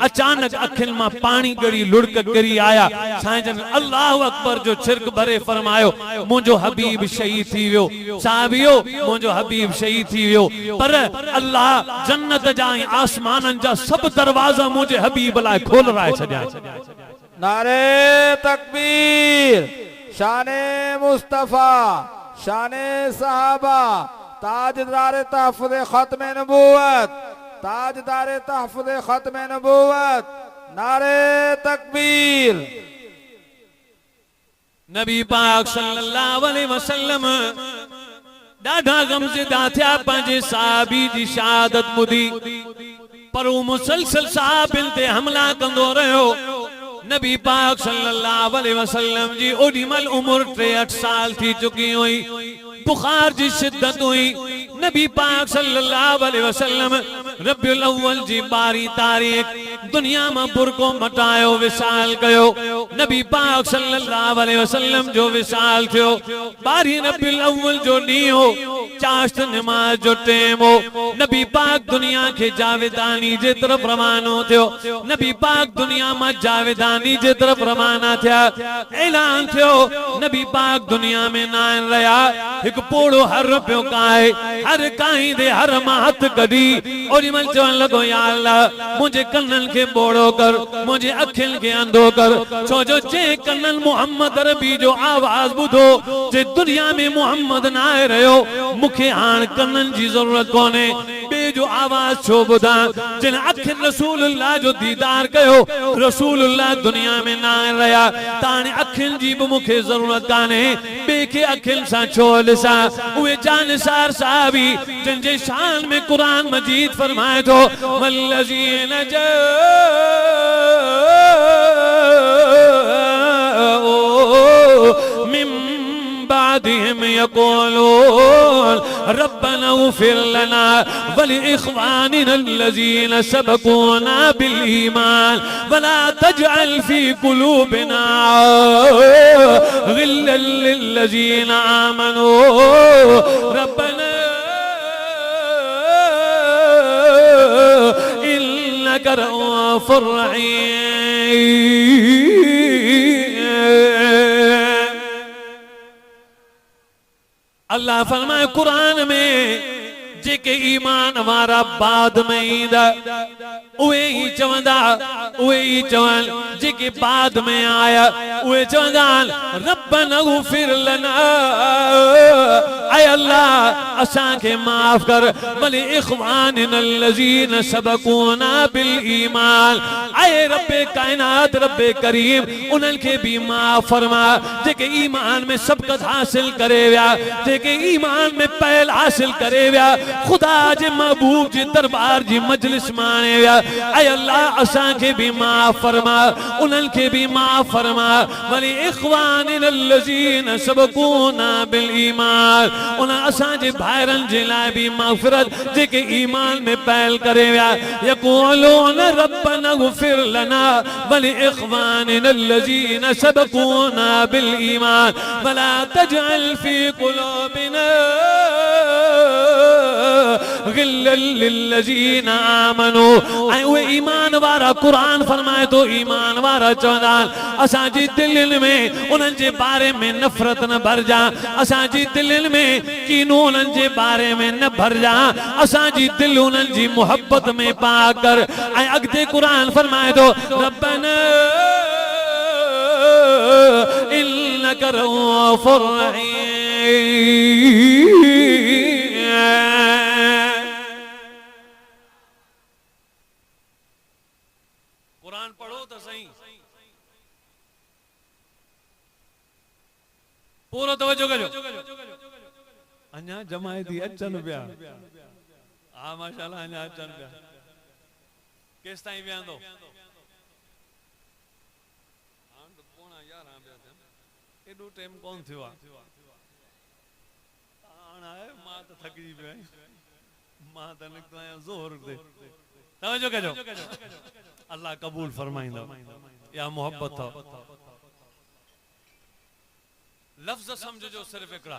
अचानक अखिन मां पानी गड़ी लुड़क गिरी आया साईं जन अल्लाह अकबर जो छिरक भरे फरमायो मुंहिंजो हबीब शहीद थी वियो साहबियो मुंहिंजो हबीब शहीद थी वियो पर अल्लाह जन्नत जा आसमानन जा सब दरवाजा मुंहिंजे हबीब लाइ खोल राय छॾिया नारे तकबीर शाने मुस्तफा शाने सहाबा ताजदार तहफ़्फ़ुज़ ख़त्म नबूवत ताजदार तहफ़्फ़ुज़ ख़त्म नबूवत नारे तकबीर नबी पाक सल्लल्लाहु अलैहि वसल्लम ॾाढा गमज़दा थिया पंहिंजे साहबी जी शहादत ॿुधी पर हू मुसलसल साहबिन ते हमला कंदो रहियो नबी पाक सल्लल्लाहु अलैहि वसल्लम जी ओडीमल उम्र 63 साल थी चुकी हुई बुखार जी शिद्दत हुई नबी पाक सल्लल्लाहु अलैहि वसल्लम रबिउल अव्वल जी 12 तारीख दुनिया में बुरको मटायो विसाल कयो नबी पाक सल्लल्लाहु अलैहि वसल्लम जो विसाल थियो 12 रबिउल अव्वल जो ॾींहुं हो चाश्त नमाज जो टेम हो नबी पाक दुनिया के जावेदानी जे तरफ रवानो थियो नबी पाक दुनिया में जावेदानी जे तरफ रवाना थिया ऐलान थियो नबी पाक दुनिया में ना रहा एक पोड़ो हर पियो काए हर काई दे हर मां हथ कढी ओडीमल चवण लॻो या अल्लाह मुंहिंजे कननि खे बोड़ो कर मुंहिंजे अखियुनि खे अंधो कर छो जो जे कननि मुहम्मद अरबी जो आवाज़ ॿुधो जे दुनिया में मुहम्मद न आहे रहियो मूंखे हाणे कननि जी ज़रूरत कोन्हे ॿिए के जो आवाज छो बुधा जिन अखिन रसूलुल्लाह जो दीदार कयो रसूलुल्लाह दुनिया में ना रहा ताने अखिन जी भी मुखे जरूरत काने बे के अखिन सा छो लिसा उहे जानसार साहबी जिन जे शान में कुरान मजीद फरमाए तो वल्लज़ीन मिन बादिहिम यक़ूलून रब्बना इग़फ़िर लना वलिइख़वानिना अल्लज़ीना सबक़ूना बिल ईमान वला तजअल फ़ी क़ुलूबिना ग़िल्लन लिल्लज़ीना आमनू रब्बना इन्नका रऊफ़ुर रहीम। अल्लाह फरमाए कुरान में जेके ईमान वारा बाद में ईंदा उहे ही चवंदा उहे ही चवन जेके बाद में आया उहे चवंदा रब्बना इग़फ़िर लना ऐ अल्लाह असां के माफ कर वली इख़वानिना अल्लज़ीना सबक़ूना बिल ईमान ऐ रब्बे कायनात रब्बे करीम उन्हन के भी माफ फरमा जेके ईमान में सबकत हासिल करे विया जेके ईमान में पहल हासिल करे विया खुदा जे महबूब जे दरबार जी मजलिस माने विया ऐ अल्लाह असां के भी माफ फरमा उन्हन के भी माफ फरमा वली इख़वानिना अल्लज़ीना सबक़ूना बिल ईमान उन असां जे भाइरन जे लाइ भी मग़फ़िरत जेके ईमान में पहल करे विया यक़ूलून रब्बना इग़फ़िर लना वली इख़वानिना अल्लज़ीना सबक़ूना बिल ईमान वला तजअल फ़ी क़ुलूबिना ग़िल्लन लिल्लज़ीना आमनू ऐं उहे ईमान वारा कुरान फरमाए तो ईमान वारा चवंदा असां जी दिलनि में उन्हनि जे बारे में नफ़रत न भरजा असां जी दिलनि में कीनो उन्हनि जे बारे में न भरजा असां जी दिल उन्हनि जी मोहब्बत में पा कर ऐं अॻिते कुरान फरमाए तो रब्बना इन्नका रऊफ़ुर रहीम। कुरान पढ़ो तो सही पूरो तवज्जो कजो अन्या जमायती अचन पिया हा माशाअल्लाह अन्या अचन पिया केस ताईं विहंदो हां तो पोणा 11 पिया थियन एडो टाइम कोन थियो आ हां आए मां तो थकजी पियो मां त निकतो आहियां ज़ोहर ते तवज्जो कजो अल्लाह कबूल फरमाइंदो या मोहब्बत हो लफ्ज़ समझो सिर्फ एकड़ा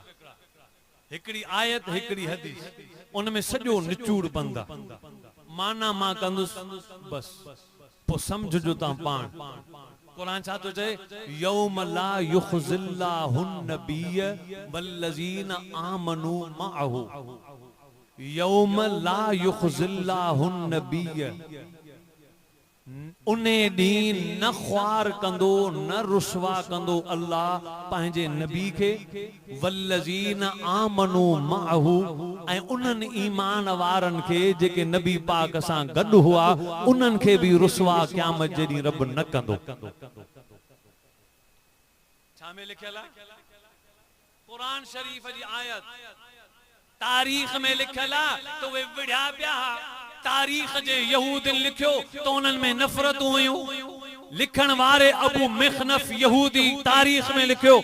हिकड़ी आयत हिकड़ी हदीस उनमें सजो निचूड़ बंदा माना मां कंदुस बस पो समझो ता पान कुरान छा तो चए यौम ला युख़ज़िल्लाहुन नबिय वल्लज़ीना आमनू मअहू यौम ला युख़ज़िल्लाहुन नबिय उन्हें दीन न ख्वार कंदो न रुसवा कंदो अल्लाह पंहिंजे नबी के वल्लज़ीन आमनू मअहू ऐं उन्हनि ईमान वारन के जेके नबी पाक सां गॾु हुआ उन्हनि के भी रुसवा क़यामत जे ॾींहुं रब न कंदो छा में लिखियल आहे कुरान शरीफ जी आयत तारीख में लिखियल आहे तो वे विढ़िया पिया तारीख जे यहूदन लिखियो तो उन्हनि में नफ़रत हुयूं लिखण वारे अबू मिखनफ यहूदी तारीख में लिखियो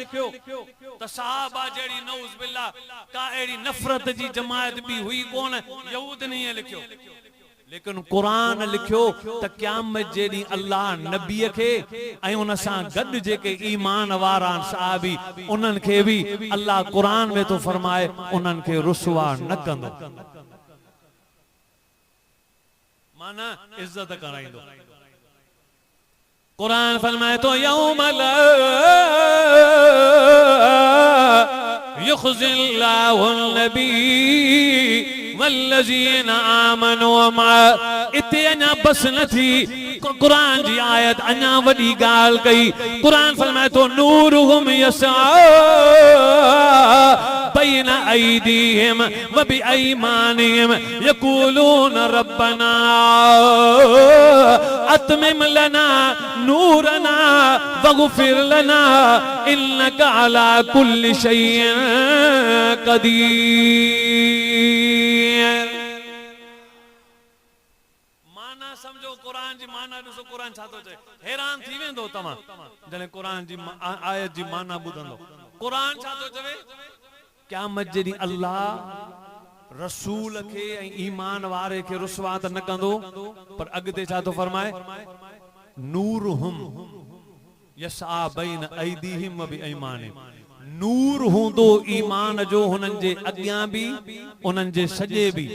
त सहाबा जड़ी नऊज़ बिल्लाह का एड़ी नफ़रत जी जमायत भी हुई कोन यहूदनी लिखियो लेकिन कुरान लिखियो त क़यामत जेडी अल्लाह नबी के ऐं उन सां गॾु जेके ईमान वारा सहाबी उन्हनि खे भी अल्लाह कुरान में तो फरमाए उन्हनि खे रुसवा न कंदो माना इज्जत कराइंदो कुरान फरमाए तो यौम ला युख़ज़िल्लाहुन नबी वल्लज़ीना आमनू मा इते अञा बस न थी कुरान जी आयत अञा वडी गाल कई कुरान फरमाए तो नूरुहुम यसा बैन ऐदीहिम व बिअयमानिहिम यक़ूलून रब्बना अतमिम लना नूरना वग़फिर लना इन्नका अला कुल्लि शैइन क़दीर। माना समझो कुरान जी माना ॾिसो कुरान छा थो चए हैरान थी वेंदो तव्हां जॾहिं कुरान जी आयत जी माना ॿुधंदो कुरान छा थो चवे क़यामत जे ॾींहुं अल्लाह रसूल खे ऐं ईमान वारे खे रुसवा त न कंदो पर अॻिते छा थो फरमाए नूरुहुम यसा बैन ऐदीहिम व बिअयमानिहिम नूर हूंदो ईमान जो हुननि जे अॻियां बि उन्हनि जे सॼे बि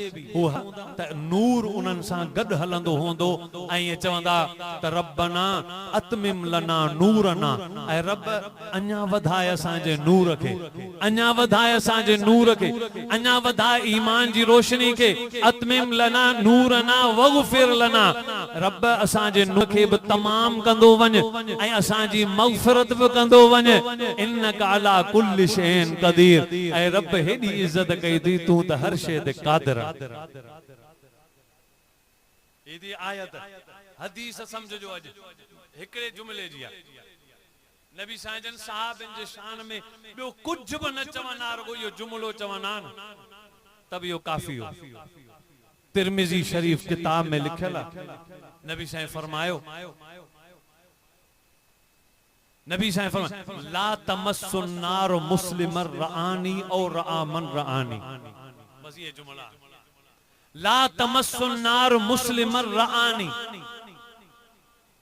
त नूर उन्हनि सां गॾु हलंदो हूंदो ऐं चवंदा त रब्बना अतमिम लना नूरना ऐं रब अञा वधाए असांजे नूर खे अञा वधाए असांजे नूर खे अञा वधाए ईमान जी रोशनी खे अतमिम लना नूरना वग़फिर लना रब असांजे नूर खे बि तमाम कंदो वञ ऐं असांजी मग़फ़िरत बि कंदो वञ इन्नका अला कुल्लि शैइन क़दीर ऐं रब हेॾी इज्जत कई थी तूं त हर शइ ते क़ादिर एदी आयत हदीस समझो अॼु हिकिड़े जुमले जी आहे नबी साईं साहबनि जे शान में ॿियो कुझु बि न चवंदा रुगो इहो जुमलो चवंदा तब इहो काफ़ी हो तिरमिज़ी शरीफ किताब में लिखियल आहे नबी साईं फरमायो नबी साईं फरमाया ला तमस्सुन नार मुस्लिमन रआनी और रआ मन रआनी बस ये जुमला ला तमस्सुन नार मुस्लिमन रआनी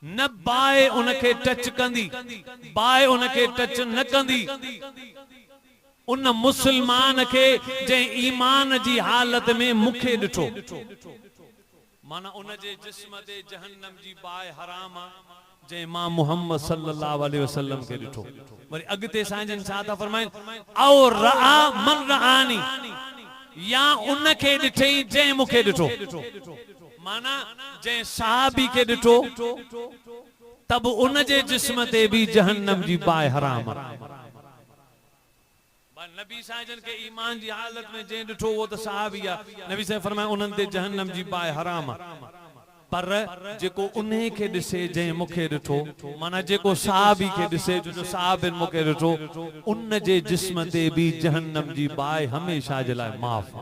न बाए उनके टच कंदी बाए उनके टच न कंदी उन मुसलमान के जे ईमान जी हालत में मुखे ॾिठो माना उन जे जिस्म ते जहन्नम जी बाए हराम जे मां मोहम्मद सल्लल्लाहु अलैहि वसल्लम के ॾिठो वरी अॻिते साईं छा था फरमाइनि औ रआ मन रआनी या उन खे ॾिठई जंहिं मूंखे ॾिठो माना जंहिं सहाबी खे ॾिठो तब उन जे जिस्म ते भी जहन्नम जी बाए हराम नबी साईं के ईमान जी हालत में जंहिं ॾिठो वो त सहाबी आहे नबी साईं फरमाया उन्हनि ते जहन्नम जी बाए हराम पर जेको उन्हे खे ॾिसे जंहिं मूंखे ॾिठो माना जेको सहाबी खे ॾिसे जो सहाबिन मूंखे ॾिठो उन जे जिस्म ते भी जहन्नम जी बाए हमेशा जे लाइ माफ़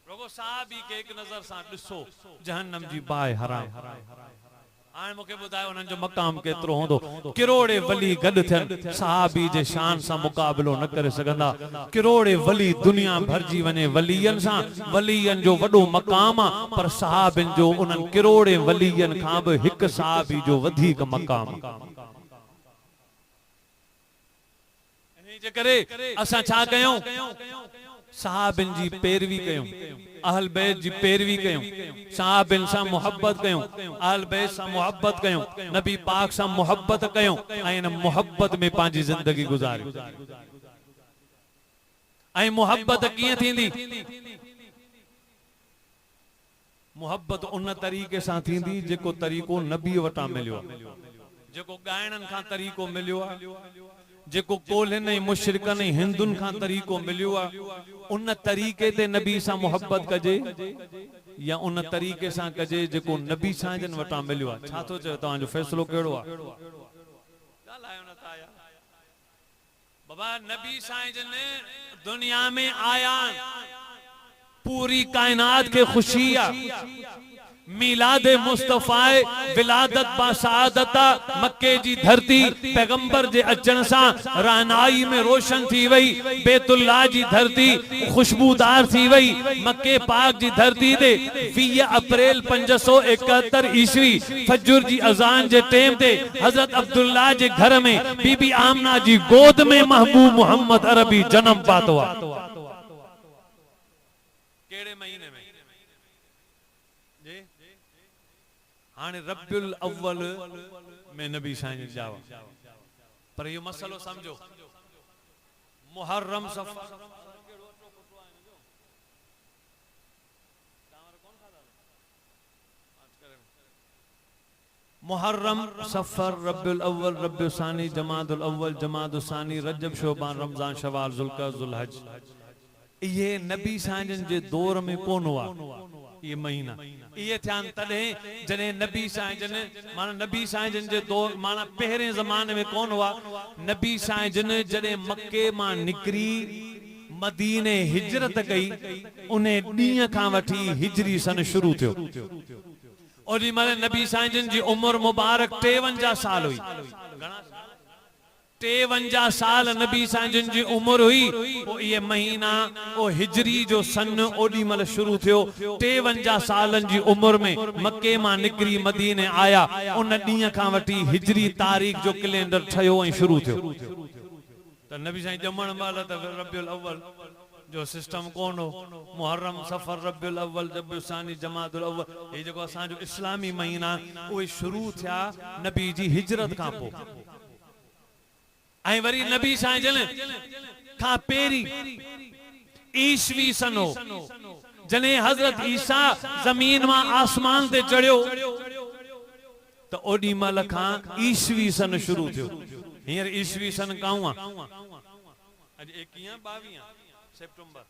रुगो सहाबी खे हिकु नज़र सां ॾिसो जहन्नम जी बाए हराम हाणे मूंखे ॿुधायो उन्हनि जो मक़ाम केतिरो हूंदो किरोड़े वली गॾु थियनि सहाबी जे शान सां मुक़ाबिलो न करे सघंदा किरोड़े वली दुनिया भरिजी वञे वलीयनि सां वलीयनि जो वॾो मक़ाम आहे पर सहाबिन जो उन्हनि किरोड़े वलीयनि खां बि हिकु सहाबी जो वधीक मक़ाम इन जे करे असां छा कयूं सहाबिन जी पैरवी कयूं अहल बैत जी पैरवी कयूं सहाबिन सां मोहब्बत कयूं अहल बैत सां मोहब्बत कयूं नबी पाक सां मोहब्बत कयूं ऐं इन मोहब्बत में पंहिंजी जिंदगी गुज़ारियूं ऐं मोहब्बत कीअं थींदी मोहब्बत उन तरीक़े सां थींदी जेको तरीक़ो नबी वटां मिलियो जेको ॻाइणनि खां तरीक़ो मिलियो आहे जेको कोल्हनि ऐं मुशरिकनि ऐं हिंदुनि खां तरीक़ो मिलियो आहे उन तरीक़े ते नबी सां मोहब्बत कजे या उन तरीक़े सां कजे जेको नबी साईं वटां मिलियो आहे छा थो चए तव्हांजो फ़ैसिलो कहिड़ो आहे बाबा नबी साईं दुनिया में आया पूरी कायनात के खुशी मिलादे मुस्तफा विलादत बासादता मक्के जी धरती पैगंबर जे अचण सां रानाई में रोशन थी वई बैतुल्लाह जी धरती खुशबूदार थी वई मक्के पाक जी धरती ते 20 अप्रैल 571 ईस्वी फजर जी अजान जे टाइम ते हजरत अब्दुल्लाह जे घर में बीबी आमना जी गोद में महबूब मोहम्मद अरबी जन्म पातो आहे केड़े महीने में हाने रब्बुल अव्वल में नबी साईं जावा पर ये मसलो समझो मुहर्रम सफर मुहर्रम, सफर, रब्बुल अव्वल, रब्बुल सानी, जमादुल अव्वल, जमादुल सानी, रजब, शोबान, रमजान, शवाल, जुल्का, जुलहज। ये नबी साजन जे दौर में कोन हुआ ये महीना। ये थियान तॾहिं जॾहिं नबी साजन माना नबी साजन जे दौर माना पहिरें ज़माने में कोन हुआ। नबी साजन जॾहिं मक्के मां निकरी मदीने हिजरत कई उन ॾींहं खां वठी हिजरी सन शुरू थियो। ओॾी महिल नबी साजन जी उम्र मुबारक 53 साल हुई। 53 साल नबी साजन जी उम्र हुई। वो ये महीना वो हिजरी जो सन ओडी मल शुरू थियो। 53 सालन जी उम्र में मक्के मां निकरी मदीने आया। उन ॾींहं खां वठी हिजरी तारीख जो कैलेंडर ठयो ऐं शुरू थियो। त नबी साईं ॼमण महिल त रबियुल अव्वल जो सिस्टम कोन हो। मुहर्रम, सफर, रबियुल अव्वल, रबियुल सानी, जमादुल अव्वल ये जेको असांजो इस्लामी महीना उहे शुरू थिया नबी जी हिजरत खां पोइ। ऐं वरी नबी साईं खां पहिरीं ईसवी सन हो जॾहिं हज़रत ईसा ज़मीन मां आसमान ते चढ़ियो त ओॾी महिल खां ईसवी सन शुरू थियो। हींअर ईसवी सन काऊं आहे? अॼु 22 सेप्टेम्बर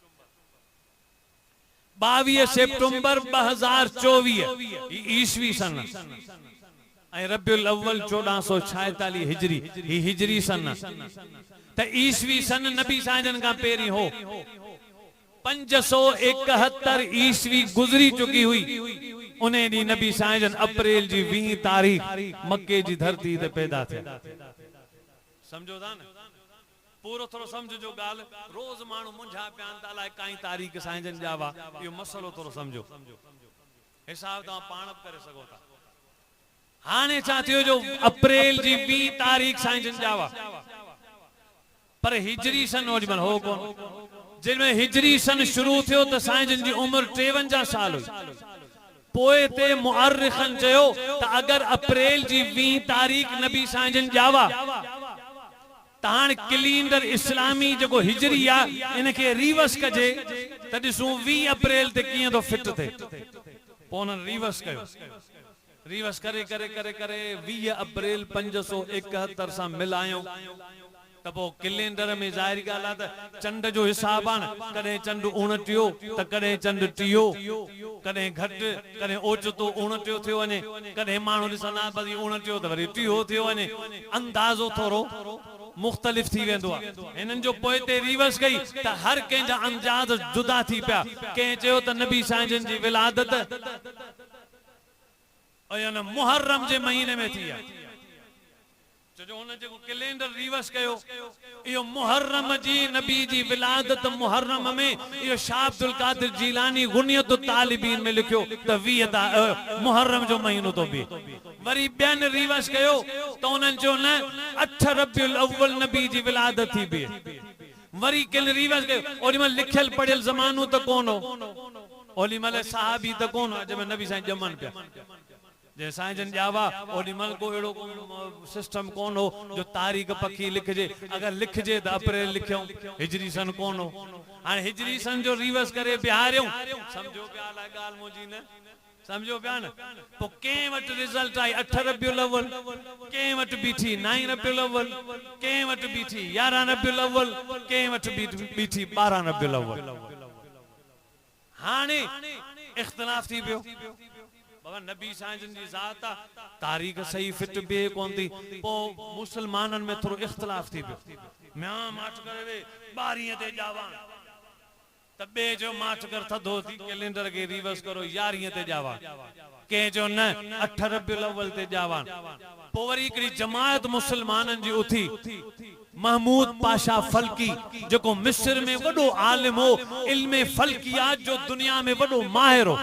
22 सेप्टेम्बर 2024 ईसवी सन। ऐं रबियुल अव्वल 1446 हिजरी ही हिजरी सन। त ईसवी सन नबी साजन का पहिरीं हो। 571 ईसवी गुजरी चुकी हुई। उन ॾींहुं नबी साजन अप्रैल जी 20 तारीख मक्के जी धरती ते पैदा थिया। समझो था न? पूरो थोरो समझो ॻाल्हि। रोज़ माण्हू मुंझा पिया त अलाए काई तारीख़ साईं जा वा। इहो मसलो थोरो समझो। हिसाब तव्हां पाण बि करे सघो था। हाणे छा थियो जो अप्रैल जी 20 तारीख साईं जन जा वा। पर हिजरी सन ओॾी महिल हो कोन। जिनमें हिजरी सन शुरू थियो त साईं जन जी उम्र 53 साल हुई। पोइ ते मुअर्रिखन चयो त अगर अप्रैल जी 20 तारीख नबी साईं जन जा वा त हाणे कैलेंडर इस्लामी जेको हिजरी आहे इनखे रिवर्स कजे त ॾिसूं 20 अप्रैल ते कीअं थो फिट थिए। पोइ उन्हनि रिवर्स कयो। रिवर्स करे करे करे करे 20 अप्रैल 571 सां मिलायूं त पोइ कैलेंडर में ज़ाहिर ॻाल्हि आहे त चंड जो हिसाब आहे न। कॾहिं चंड 29 त कॾहिं चंड 30, कॾहिं घटि कॾहिं ओचितो 29 थियो वञे। कॾहिं माण्हू ॾिसंदा 29 त वरी 30 थियो वञे। अंदाज़ो थोरो मुख़्तलिफ़ थी वेंदो आहे। हिननि जो पोइ ते रिवर्स कई त हर कंहिंजा अंदाज़ जुदा थी पिया। कंहिं चयो त नबी साईं जी विलादत मुहर्रम जे महीने में थी आहे। जो हुन जेको कैलेंडर रिवर्स कयो इहो मुहर्रम जी नबी जी विलादत मुहर्रम में इहो शाह अब्दुल कादिर जीलानी गुनियत तालिबीन में लिखियो त 20 मुहर्रम जो महीनो तो बि। वरी ॿियनि रिवर्स कयो त उन्हनि जो न 8 रबियुल अव्वल नबी जी विलादत थी बि। वरी किन रिवर्स कयो। ओॾी महिल लिखियल पढ़ियल ज़मानो त कोन हो। ओॾी महिल सहाबी त कोन हो जंहिंमें नबी साईं ॼमनि पिया। जे साईं जन जावा ओॾी महिल को अहिड़ो सिस्टम कोन हो जो तारीख़ पकी लिखजे। अगर लिखजे त अप्रैल लिखियो हिजरी सन कोन हो। हाणे हिजरी सन जो रिवर्स करे बिहारियूं। समझो पिया अलाए ॻाल्हि मुंहिंजी न समझो पिया न। पोइ कंहिं वटि रिज़ल्ट आई 8 रबियुल अव्वल, कंहिं वटि बीठी 9 रबियुल अव्वल, कंहिं वटि बीठी 11 रबियुल अव्वल, कंहिं वटि बीठी 12 रबियुल अव्वल। हाणे इख्तिलाफ थी पियो। बाबा नबी साईं जी ज़ात तारीख़ सही फिट बि कोन थी। पोइ मुसलमाननि में थोरो इख्तिलाफ थी पियो। म्यां माठ करे वे 12 ते जावान त ॿिए जो माठ कर थधो थी कैलेंडर खे रिवर्स करो 11 ते जावान। कंहिं जो न 8 रबियुल अव्वल ते जावान। पोइ वरी हिकिड़ी जमायत मुसलमाननि जी उथी। महमूद पाशा फल्की जेको मिस्र में वॾो आलिम हो, इल्मे फल्कियात जो दुनिया में वॾो माहिर हो।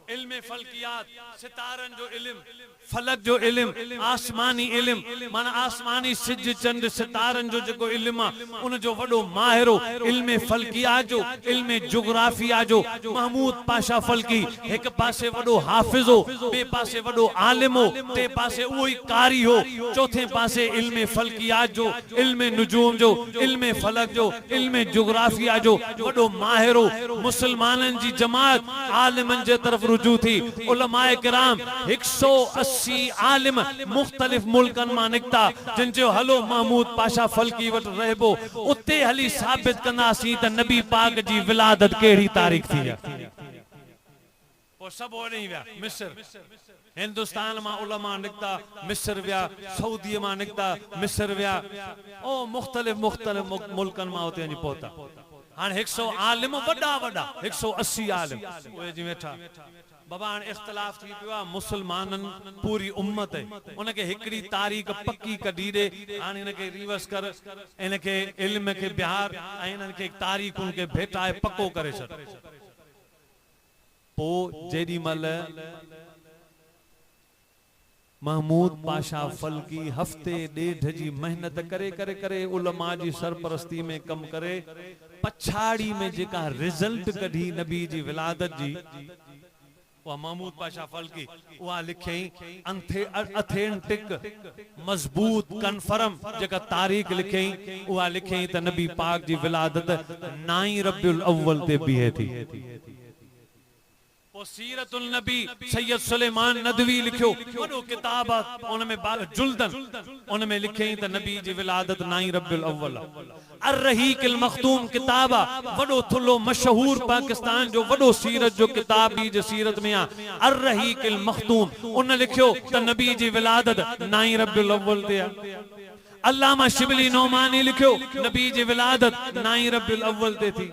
इल्मे फल्कियात सितारन जो इल्म, फलक जो इल्म, आसमानी इल्म माना आसमानी सिज चंड सितारन जो जेको इल्म आ उन जो वॾो माहिर हो। इल्मे फल्कियात जो, इल्मे जुग्राफिया जो महमूद पाशा फल्की एक पासे वॾो हाफिज हो, ॿिए पासे वॾो आलिम हो, टे पासे उहो ई कारी हो, चौथे पासे इल्मे फल्कियात जो, इल्मे नुजूम जो, इल्मे फलक जो, इल्मे जुग्राफिया जो वॾो माहिर हो। मुसलमाननि जी जमात आलिमनि जे तरफ़ रुजू थी उलमाए किराम 180 आलिम मुख्तलिफ मुल्कन मां निकता जिन जो हलो महमूद पाशा फल्की वट रहबो उते हली साबित कंदासीं त नबी पाक जी विलादत केड़ी तारीख थी वो सब ओड़े ही विया मिस्र हिंदुस्तान मां उलमा निकता मिस्र विया सऊदी मां निकता मिस्र विया ओ मुख्तलिफ मुल्कन मां उते वञी पहुता हां 100 आलिम वडा वडा 180 आलिम ओए जी वेठा बाबा हाणे इख्तिलाफ थी पियो आहे मुसलमानन पूरी उम्मत उनके हिकड़ी तारीख पक्की कढी दे हाणे इनके रिवर्स कर इनके इल्म के बिहार ऐं इनके तारीख उनके भेटाए पक्को करे छॾ पो जेडी मल महमूद पाशा फल्की हफ्ते डेढ़ जी मेहनत करे करे करे उलमा जी सरपरस्ती में कम करे पछाड़ी में जेका रिजल्ट कढी नबी जी विलादत जी वो महमूद पाशा फल्की वो लिखे अथेंटिक मजबूत कन्फर्म जेका तारीख लिखे वो लिखे त नबी पाक जी विलादत 9 रबिउल अव्वल ते बीहे थी सीरतुल नबी सैयद सुलेमान नदवी लिखियो वडो किताब उनमें जुल्दन उनमें लिखे त नबी जी विलादत 9 रबिउल अव्वल अर्रहीक़ुल मखतूम किताब वडो थुलो मशहूर पाकिस्तान जो वडो सीरत जो किताब भी जो सीरत में अर्रहीक़ुल मखतूम उन लिखियो त नबी जी विलादत 9 रबिउल अव्वल ते अल्लामा शिबली नौमानी लिखियो नबी जी विलादत 9 रबिउल अव्वल ते थी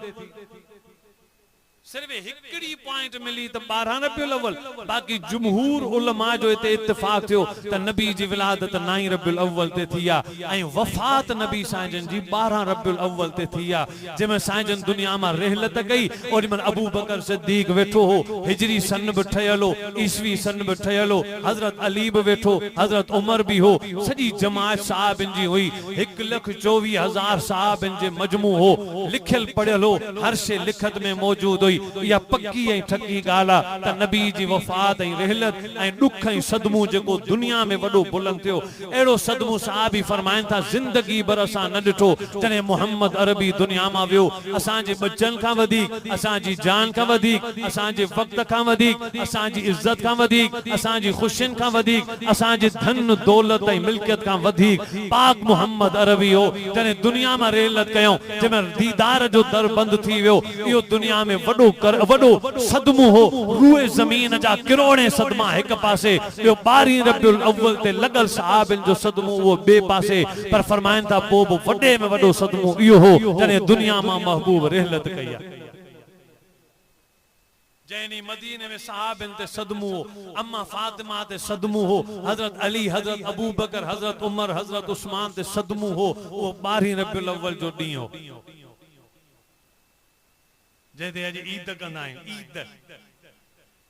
सिर्फ हिकड़ी पॉइंट मिली त 12 रबिउल अव्वल बाकी जमहूर उलमा जो इते इत्तेफाक थियो त नबी जी विलादत 9 रबिउल अव्वल ते थिया ऐं वफात नबी साजन जी 12 रबिउल अव्वल ते थिया जेमे साजन दुनिया में रहलत कई और मन अबू बकर सिद्दीक वेठो हो हिजरी सन भी ठयलो ईसवी सन भी ठयलो हजरत अली भी वेठो हजरत उमर भी हो सजी जमात साहबन जी हुई 1,24,000 साहबन जे मजमू हो लिखल पढ़ियल हो हर शे लिखत में मौजूद हुई या पक्की ऐं ठकी गाला त नबी जी वफात ऐं रहलत ऐं दुख ऐं सदमो जेको दुनिया में वडो बुलंद थियो एड़ो सदमो साहब ही फरमाइन था जिंदगी भर असा न डिठो जने मोहम्मद अरबी दुनिया मा वियो असा जे बच्चन का वधिक असा जी जान का वधिक असा जे वक्त का वधिक असा जी इज्जत का वधिक असा जी खुशियन का वधिक असा जे धन दौलत ऐं मिल्कियत का वधिक पाक मोहम्मद अरबी हो जने दुनिया मा रहलत कयो जेमे दीदार जो दर बंद थी वियो यो दुनिया में वडो वडो सदमो हो रूए जमीन जा किरोड़े सदमा एक पासे यो 12 रबिउल अव्वल ते लगल साहबन जो सदमो वो बे पासे पर फरमाइन था पो वडे में वडो सदमो इयो हो जने दुनिया मा महबूब रहलत कया जैनी मदीने में साहबन ते सदमो अम्मा फातिमा ते सदमो हो हजरत अली हजरत अबू बकर हजरत उमर हजरत उस्मान ते सदमो हो वो 12 रबिउल अव्वल जो डी हो जैसे अज ईद कंदा ईद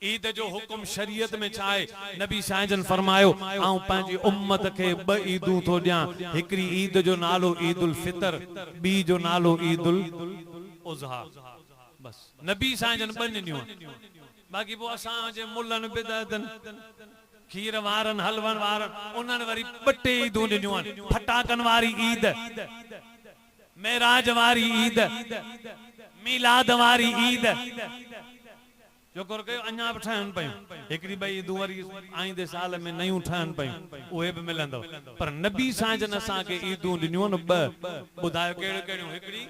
ईद जो हुक्म शरीयत में चाहे नबी साजन फरमायो आऊं पंहिंजी उम्मत के ब ईदूं थो दियां हिकड़ी ईद जो नालो ईदुल फितर बी जो नालो ईदुल उज़हा बस नबी साजन बन न्यू बाकी वो असा जे मुल्लन बिदतन खीर वारन हलवन वारन उन्हन वरी बटे ईदूं ॾिनियूं फटाकन वारी ईद मेराज वारी ईद मिलाद वारी ईद जो कर कयो अन्या ठहन पयूं एकड़ी बई ईदूं वरी आईंदे साल में नयूं ठहन पयूं उहे भी मिलंदो पर नबी साजन असा के ईदूं ॾिनियूं न ब बुधायो केड़े केड़ियूं हिकड़ी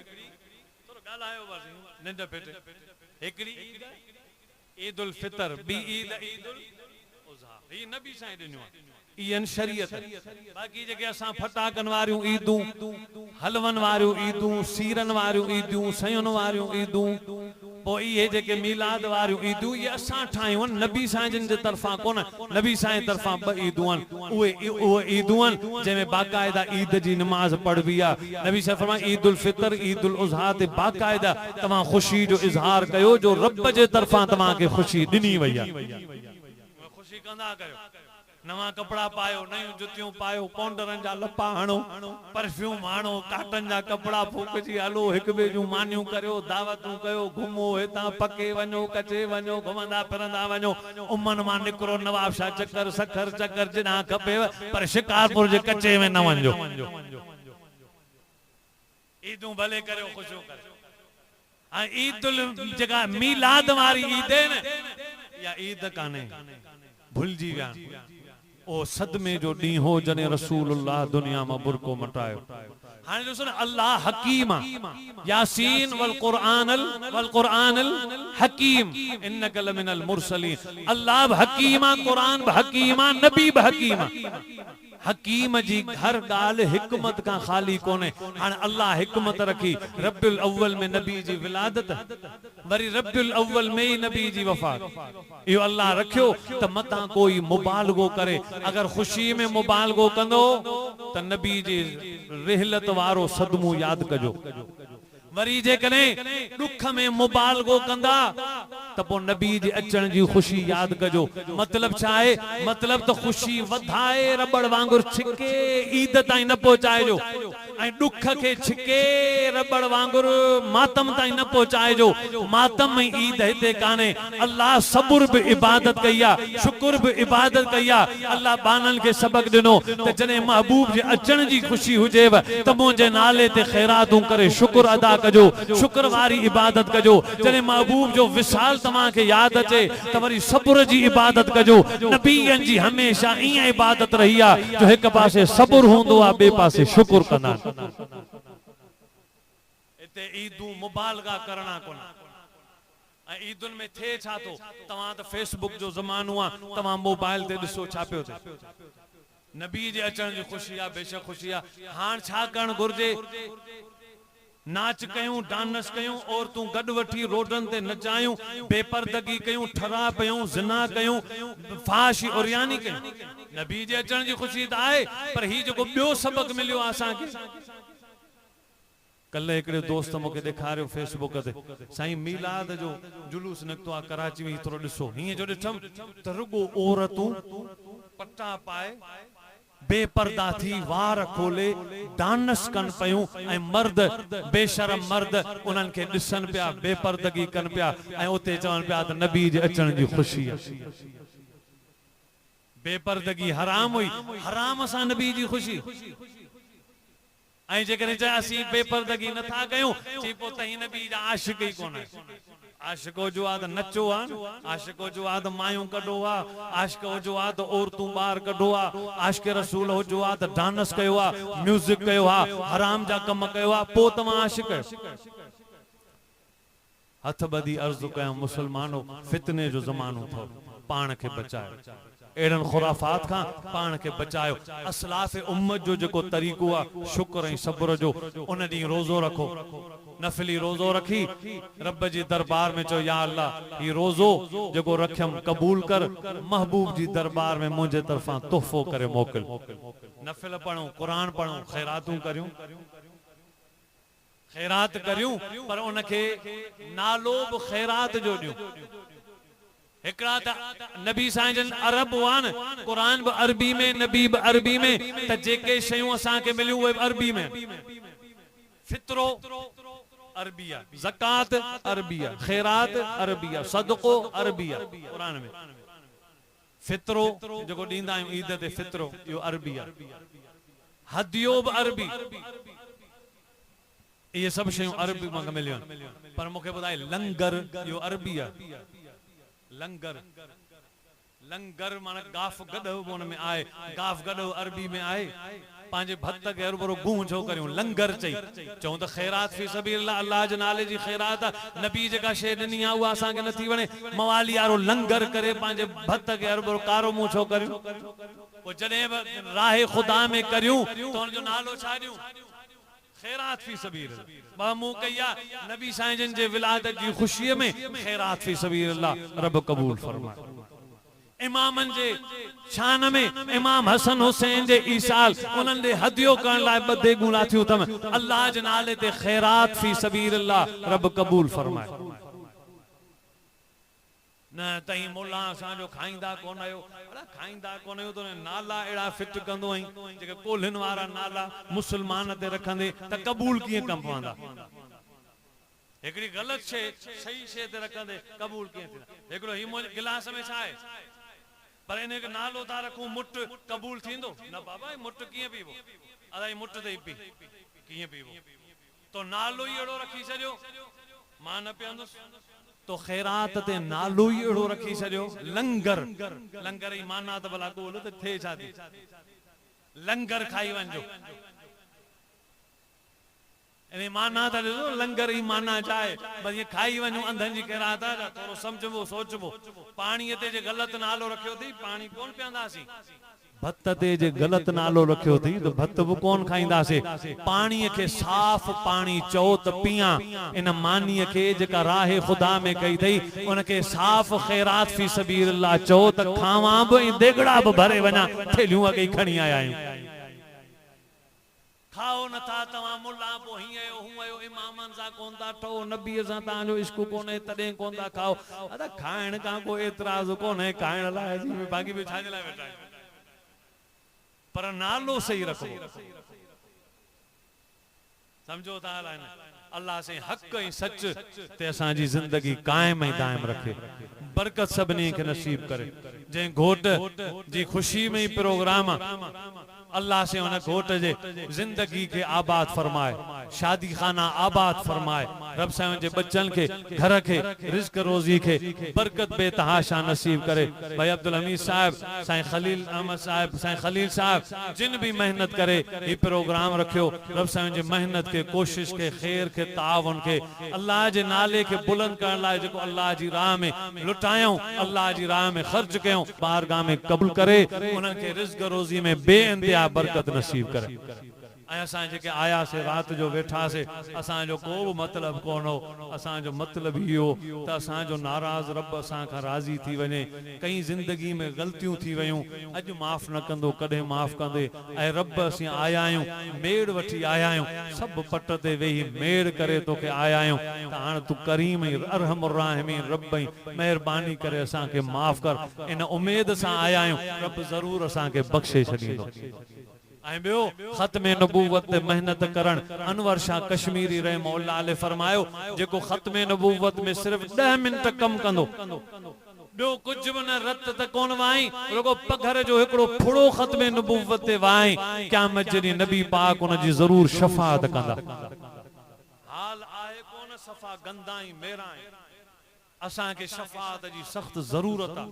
थोरो ॻाल्हायो बस निंड पेटे हिकड़ी ईदुल फितर बी ईद ईदुल उज़हा ही नबी साईं ॾिनियूं ईन शरीयत बाकी जेके असा फटाकन वारियूं ईदूं हलवन वारियूं ईदूं सीरन वारियूं ईदूं सयुन वारियूं ईदूं पो ये जेके मिलाद वारियूं ईदूं ये असा ठायूं नबी साईं जे तरफा कोन नबी साईं तरफा ब ईदूं उहे ईदूं जेमे बाकायदा ईद जी नमाज पढ़बी आ नबी साईं फरमाया ईदुल फितर ईदुल उज़हा ते बाकायदा तमा खुशी जो इजहार कयो जो रब जे तरफा तमा के खुशी दिनी वई आ खुशी कंदा कयो नवा कपड़ा पायो नयूं जुतियूं पायो पाउडरन जा लपा हणो परफ्यूम हणो काटन जा कपड़ा फूकजी हलो एक बे जूं मानियूं करियो दावतूं कयो घुमो हितां पके वञो कचे वञो घुमंदा फिरंदा वञो उमन मां निकरो नवाब शाह चक्कर सखर चक्कर जिना खपे पर शिकारपुर जे कचे में न वञो ईदूं भले करियो खुशियो करियो ईदुल जगह मिलाद वारी ईद है न या ईद काने भुलजी विया ओ सदमे जो डी हो जने रसूलुल्लाह दुनिया में बुरको मटायो हाने ॾिसो न अल्लाह हकीम यासीन वल क़ुरानल हकीम इन्नक लमिनल मुरसलीन अल्लाह हकीमा कुरान हकीमा नबी हकीमा हकीम जी हर गाल हिकमत का खाली कोने हाने अल्लाह हिकमत रखी रब्बुल अव्वल में नबी जी विलादत वरी रब्बुल अव्वल में ही नबी जी वफात यो अल्लाह रखियो त मता कोई मुबालगो करे अगर खुशी में मुबालगो कंदो त नबी जी रिहलत वारो सदमो याद कजो वरी जे कने दुख में मुबालगो कंदा त पो नबी जी अचण जी खुशी याद कजो मतलब छाए मतलब तो खुशी वधाए रबड़ वांगुर छिके ईद ताई न पहुंचाएजो ऐ दुख के छिके रबड़ वांगुर मातम ताई न पहुंचाएजो मातम में ईद हिते काने अल्लाह सब्र बि इबादत कया शुक्र बि इबादत कया अल्लाह बानन के सबक दिनो त जने महबूब जे अचण जी खुशी हुजेव त मुझे नाले ते खैरातूं करे शुक्र अदा कजो शुक्र वारी इबादत कजो जने महबूब जो विसाल तमा के याद अचे त वरी सब्र जी इबादत कजो नबीयन जी हमेशा इया इबादत रही आ जो एक पासे सब्र होंदो आ बे पासे शुक्र कना इते ईदू मुबालगा करना कोना ईदुन में थे छा तो तवा तो फेसबुक जो जमानो आ तवा मोबाइल ते दिसो छापियो थे नबी जे अचण जी खुशी आ बेशक खुशी आ हां छा करण गुरजे नाच कयूं डांस कयूं औरतूं गड वठी रोडन ते नचायूं बेपर्दगी कयूं ठरा पयूं जिना कयूं फाश औरियानी कयूं नबी जे अचण जी खुशी त आहे पर ही जो बियो सबक मिलियो आसा के कल एकड़े दोस्त मुके दिखारियो फेसबुक ते साईं मीलाद जो जुलूस निकतो आ कराची में थोरो दिसो हिए जो दिठम त रुगो औरतूं पट्टा पाए बेपर्दा थी वार खोले डांस कन पयूं ऐ मर्द बेशरम मर्द उनन के दिसन पिया बेपर्दगी कन पिया ऐ उते चवन पिया त नबी जे अचण जी खुशी बेपर्दगी हराम हुई हराम सा नबी जी खुशी ऐ जे करे असी बेपर्दगी न था कयूं ची पो तही नबी जा आशिक ही कोन आशिको जो आद नचो आ आशिको जो आद मायूं कढो आ आशिको जो आद औरतूं बाहर कढो आ आशिक रसूल हो जो आद डांस कयो आ म्यूजिक कयो आ हराम जा कम कयो आ पो तमा आशिक हथ बदी अर्ज कयो मुसलमानो फितने जो जमानो थो पान के बचायो एड़न खुराफात का पान के बचायो असलाफ उम्मत जो जो तरीको आ शुक्र ऐ सब्र जो उन दी रोजो रखो नफली रोजो रखी रब जी दरबार में चो या अल्लाह ये रोजो जो रखम कबूल कर महबूब जी दरबार में मुझे तरफा तोहफो करे मोकल नफल पढ़ो कुरान पढ़ो खैरातूं करियूं खैरात करियूं पर उनके नालो भी खैरात जो दियो एकड़ा नबी साईं अरब वान कुरान भी अरबी में नबी भी अरबी में त जेके शयूं असा के मिलियो वे अरबी में फित्रो अरबिया ज़कात अरबिया खैरात अरबिया सदको अरबिया कुरान में फित्रो जो दींदा ईद ते फित्रो यो अरबिया हदियो भी अरबी ये सब शयूं अरबी में मिलियो पर मुखे बताए लंगर यो अरबिया लंगर लंगर माना गाफ गडो उन में आए गाफ गडो अरबी में आए पांजे भक्त के अरबरो गूं छो करियो लंगर चई चो त खैरात फी सबीलिल्लाह अल्लाह जे नाले जी खैरात नबी जका शे दनी आ वा असा के नथी वणे मवाली यारो लंगर करे पांजे भक्त के अरबरो कारो मुंह छो करियो ओ जने राह खुदा में करियो तो जो नालो छा दियो खैरात फी सबीलिल्लाह बामू कया नबी साईं जे विलादत की खुशी में खैरात फी सबीलिल्लाह रब कबूल फरमाए इमामन जे शान में इमाम हसन हुसैन जे ईसाल उनन दे हदियो करण लाए बदे गुला थियो तम अल्लाह जे नाले ते खैरात फी सबीलिल्लाह रब कबूल फरमाए न तई मोला सा जो खाइंदा कोन आयो अड़ा खाइंदा कोन आयो तो नाला एड़ा फिट कंदो आई जे कोल्हन वाला नाला मुसलमान ते रखंदे त कबूल किए कम पवंदा एकड़ी गलत छे सही छे ते रखंदे कबूल किए थींदा एकड़ो ही गिलास में छा है पर इने के नालो ता रखूं मुट कबूल थींदो न बाबा मुट किए पीबो अदाई मुट ते पी किए पीबो तो नालो ही एड़ो रखी छजो मां न पियंदुस तो खैरात ते नालो ही अड़ो रखी छड़ियो लंगर। लंगर ही माना तो भला कोल तो थे छा थी लंगर खाई वंजो इन माना था लंगर ही माना चाहे बस ये खाई वञो अंधनि जी खैरात आहे थोरो समझबो सोचबो। पाणी ते जे गलत नालो रखियो थी पानी कोन पियंदासीं। भत ते जे गलत नालो रखियो थी तो भत भी कोन खाईंदासीं। पानी के साफ पानी चओ त पिया इन मानी के जेका राह खुदा में कई थई उनके साफ खैरात फी सबीलिल्लाह चओ त खावा भी देगड़ा भी भरे वञा थेलियूं अगे खणी आया आहियूं। खाओ न था तवा मुल्ला पो ही आयो हूं आयो इमामन सा कोन था ठो नबी सा ताजो इश्क कोने तडे कोन था खाओ। अदा खाइण का कोई एतराज कोने खाइण लाए जी बाकी भी छाजे लाए बैठा पर नालो सही रखो। समझो था अल्लाह से हक ऐं सच ते असा जी जिंदगी कायम ऐं दायम रखे। बरकत सबनी के नसीब करे। जे घोट जी खुशी में ही प्रोग्राम अल्लाह से उन घोट जे जिंदगी के आबाद फरमाए शादी खाना आबाद फरमाए। रब साईं जे बच्चन के घर के रिज्क रोजी के बरकत बेतहाशा नसीब करे। भाई अब्दुल हमीद साहब साईं खलील अहमद साहब साईं खलील साहब जिन भी मेहनत करे ये प्रोग्राम रखियो रब साईं जे मेहनत के कोशिश के खैर के तावन के अल्लाह जे नाले के बुलंद करण लाए जो अल्लाह जी राह में लुटायो अल्लाह जी राह में खर्च कयो बारगाह में कबूल करे। उनन के रिज्क रोजी में बेइंतहा बरकत नसीब करे। असा जेके आया से रात जो वेठा से असा जो को मतलब कोन हो असा जो मतलब ही हो त असा जो नाराज रब असा का राजी थी वने। कई जिंदगी में गलतियों थी वयूं अज माफ न कंदो कदे माफ कंदे ए रब असी आया आयूं मेड़ वठी आया आयूं सब पट ते वेही मेड़ करे तो के आया आयूं त हां तू करीम अरहमुर राहिमीन रब मेहरबानी करे असा के माफ कर। इन उम्मीद सा आया आयूं रब जरूर असा के बख्शे छडींदो। खत्मे नबूवत ते मेहनत करण अनवर शाह कश्मीरी रहमतुल्लाह अलैह फरमायो जेको खत्मे नबूवत में सिर्फ 10 मिनट कम कंदो बो कुछ भी न रत त कोन वाई रुगो पघर जो एकड़ो फुड़ो खत्मे नबूवत ते वाई क़यामत जदी नबी पाक उन जी जरूर शफाअत कंदा। हाल आए कोन सफा गंदाई मेराई असा के शफाअत जी सख्त जरूरत है।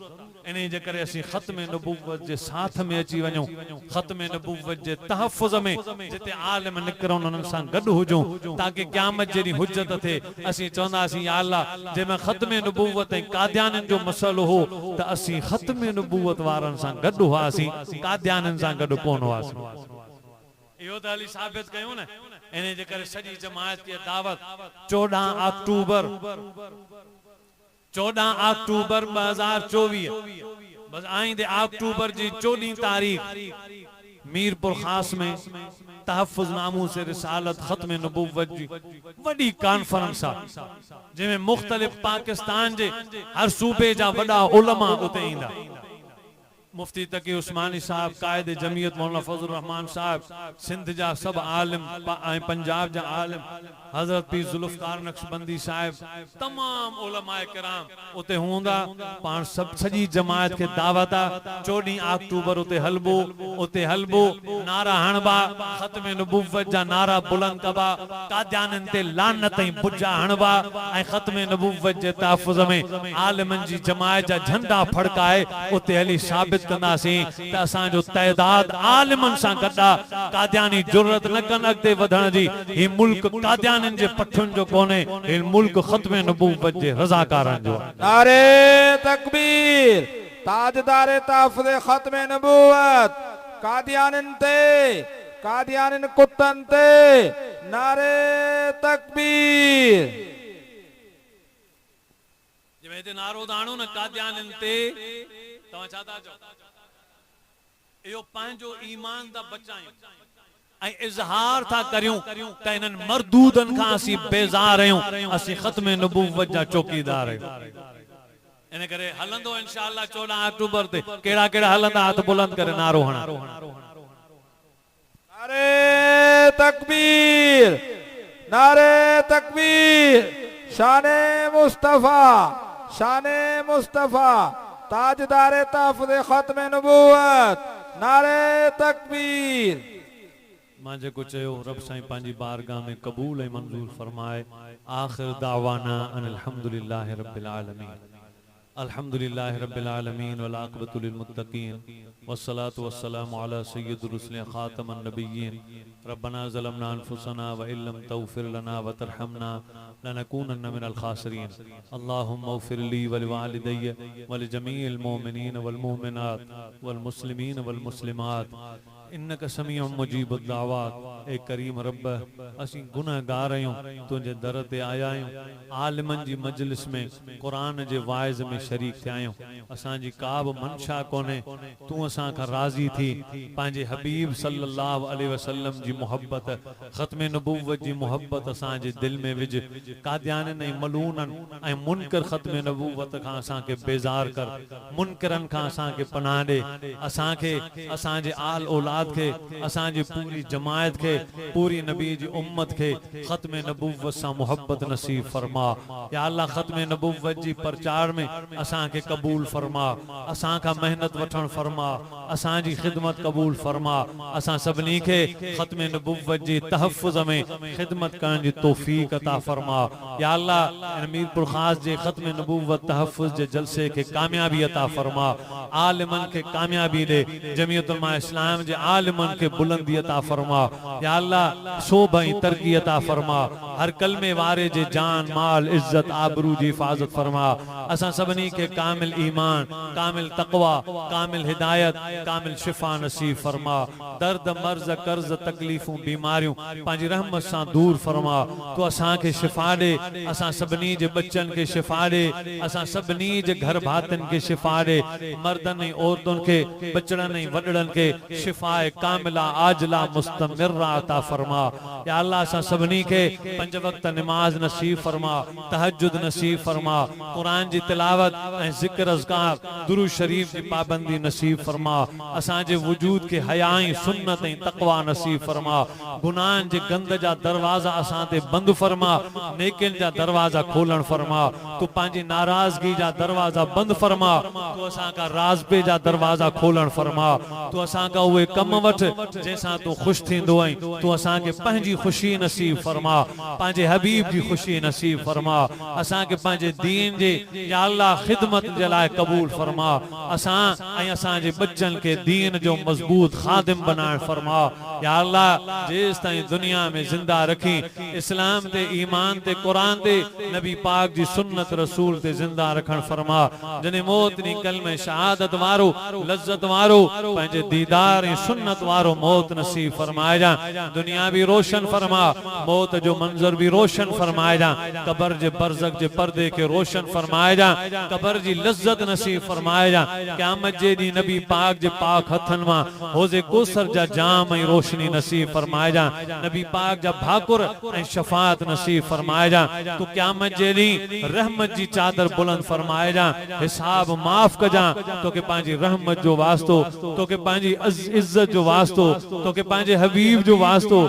इने जे करे असी खत्मे नबूवत जे साथ में अची वणो खत्मे नबूवत जे तहफ्फुज में जिते आलिम निकरन उनन सा गड हुजो ताकि क़यामत जदी हुज्जत थे असी चवंदासी या अल्लाह जे मैं खत्मे नबूवत ए कादियानन जो मसलो हो त असी खत्मे नबूवत वारन सा गड हुआसी कादियानन सा गड कोन हुआसी। इहो त अली साबित कयो न। इने जे करे सजी जमात की दावत 14 अक्टूबर 2024 बस आइंदे अक्टूबर जी 14 तारीख मीरपुर खास में तहफ्फुज नामू से रिसालत खत्म नबूवत जी वडी कॉन्फ्रेंस जिमें मुख्तलिफ पाकिस्तान जे हर सूबे जा वडा उलमा उते इंदा। मुफ्ती तकी उस्मानी साहब कायद जमीयत मौलाना फजल रहमान साहब सिंध जा सब आलिम पंजाब जा आलिम हजरत पीर जुल्फकार नक्शबंदी साहब तमाम उलमाए किराम उते होंदा पान सब सजी जमात के दावत 14 अक्टूबर उते हलबो नारा हणबा खत्मे नबूवत जा नारा बुलंद कबा कादियानन ते लानत ऐं बुजा हणबा ऐं खत्मे नबूवत जे तहफ्फुज में आलिमन जी जमात जा झंडा फड़काए उते हली साबित कंदासी त असा जो तइदाद आलिमन सा गड्डा कादियानी जुरत न कन अगते वधण जी ही मुल्क कादियानन जे पठन जो कोने ही मुल्क खत्मे नबूवत जे रज़ाकारन जो। नारे तकबीर ताजदार तहफ्फुज़ खत्मे नबूवत कादियानन कुत्तन ते नारे तकबीर जमे ते नारो दाणो न कादियानन ते तवा चाहता जो यो पांजो ईमान दा बचायो ऐं इजहार था करियो त इनन मरदूदन का असी बेजार आहियूं असी खत्मे नबूवत जा चौकीदार आहियूं। इन करे हलंदो इंशाअल्लाह 14 अक्टूबर ते केड़ा केड़ा हलंदा हाथ बुलंद करे नारो हणा। नारे तकबीर शाने मुस्तफा ताजदार तहफ्फुज़ खत्मे नबूवत नारे तकबीर मां जेको चयो रब साईं पंहिंजी बारगाह में क़बूल ऐं मंज़ूर फरमाए। आख़िर दावाना अनिल हम्दुलिल्लाहि रब्बिल आलमीन। अल्हम्दुलिल्लाहि रब्बिल आलमीन वल आक़िबतु लिल मुत्तक़ीन वस्सलातु वस्सलामु अला सय्यिदिर रुसुल ख़ातमन नबिय्यीन। रब्बना ज़लमना अनफुसना व इल्लम तग़फिर लना व तरहमना लनकूनन्न मिनल ख़ासिरीन। अल्लाहुम्मा इग़फिर ली व लिवालिदैया व लिजमीइल मोमिनीन वल मोमिनात वल मुस्लिमीन वल मुस्लिमात इन्नका समीउम मुजीबुद दावात। ए करीम रब, असीं गुनहगार आहियूं, तुंहिंजे दर ते आया आहियूं, आलिमनि जी मजलिस में क़ुरान जे वाइज़ में शरीक थिया आहियूं। असांजी का बि मंशा कोन्हे, तूं असां खां राज़ी थी पंहिंजे हबीब सल्लल्लाहु अलैहि वसल्लम जी मोहब्बत, ख़त्म नबूवत जी मोहब्बत असांजे दिल में विझ। कादियाननि ऐं मलूननि ऐं मुनकर ख़त्म नबूवत खां असांखे बेज़ार कर, मुनकरनि खां असांखे पनाह ॾे। असांखे, असांजे आल औलाद खे, असांजी पूरी जमायत खे, पूरी नबी जी उम्मत खे ख़त्म नबूवत सां मोहब्बत नसीब फरमा। या अल्लाह ख़त्म नबूवत जी प्रचार में असांखे क़बूल फरमा, असां खां मेहनत वठण फरमा, असांजी ख़िदमत क़बूल फरमा। असां सभिनी खे ख़त्म नबूवत जी तहफ़्फ़ुज़ में ख़िदमत करण जी तौफ़ीक़ अता फरमा। या अल्लाह मीरपुर ख़ास जे ख़त्म नबूवत तहफ़्फ़ुज़ जे जलसे के कामयाबी अता फरमा, आलिमन के कामयाबी दे, जमीयत उलमा इस्लाम जे आलिमन के बुलंदी अता फरमा। या अल्लाह शोभा ऐं तरक़ी अता फरमा, हर कलमे वारे जे जान माल इज्जत आबरू जी हिफाजत फरमा। असां सभिनी के कामिल ईमान, कामिल तक़वा, कामिल हिदायत, कामिल शिफा नसीब फरमा। दर्द मर्ज कर्ज तकलीफ़ूं बीमारियूं पंहिंजी रहमत सां दूर फरमा। तो असां के शिफा दे, असां सभिनी जे बच्चन के शिफा दे, असां सभिनी जे घर भातन के शिफा दे, मर्दन ऐं औरतुन के, बचड़न ऐं वडड़न के शिफाए कामिला आजला मुस्तमिर्रा अता फरमा। या अल्लाह असां सभिनी के 5 वक्त नमाज नसीब फरमा, तहज्जुद नसीब फरमा, कुरान जी तिलावत ऐं ज़िक्र अज़कार दुरूद शरीफ जी पाबंदी नसीब फरमा। असांजे वजूद के हया ऐं सुन्नत ऐं तक़वा नसीब फरमा। गुनाहन जे गंद जा दरवाजा असां ते बंद फरमा, नेकिन जा दरवाजा खोलण फरमा। तू पंहिंजी नाराज़गी जा दरवाजा बंद फरमा, तू असां का राज़बे जा दरवाजा खोलण फरमा। तू असां का उहे कम वठ जैसा तू खुश थींदो आई, तू असां के पंहिंजी खुशी नसीब फरमा, पंहिंजे हबीब जी खुशी नसीब फरमा। असां के पंहिंजे दीन जे या अल्लाह खिदमत जे लाइ क़बूल फरमा। असां ऐं असांजे बच्चन के दीन जो मजबूत खादिम बनाइण फरमा। या अल्लाह जेस ताईं दुनिया में जिंदा रखी, इस्लाम ते, ईमान ते, कुरान ते, नबी पाक जी सुन्नत रसूल ते जिंदा रखण फरमा। जने मौत नी कलमे शहादत वारो, लज्जत वारो, पंहिंजे दीदार ऐं सुन्नत वारो मौत नसीब फरमाए जा। दुनिया भी रोशन फरमा, मौत जो मंजर भी रोशन फरमाए जा। कब्र जे बरज़ख जे पर्दे के रोशन फरमाए जा, कब्र जी लज्जत नसीब फरमाए जा। क़यामत जे ॾींहुं नबी पाक जे पाक हथन मां हौज़े कौसर जा जाम ऐं रोशनी नसीब फरमाए जा। नबी पाक जा भाकुर ऐं शफाअत नसीब फरमाए जा। तू क़यामत जे ॾींहुं रहमत जी चादर बुलंद फरमाए जा, हिसाब माफ़ कजा। तोखे पंहिंजी रहमत जो वास्तो, तोखे पंहिंजी इज्जत जो वास्तो, तोखे पंहिंजे हबीब जो वास्तो,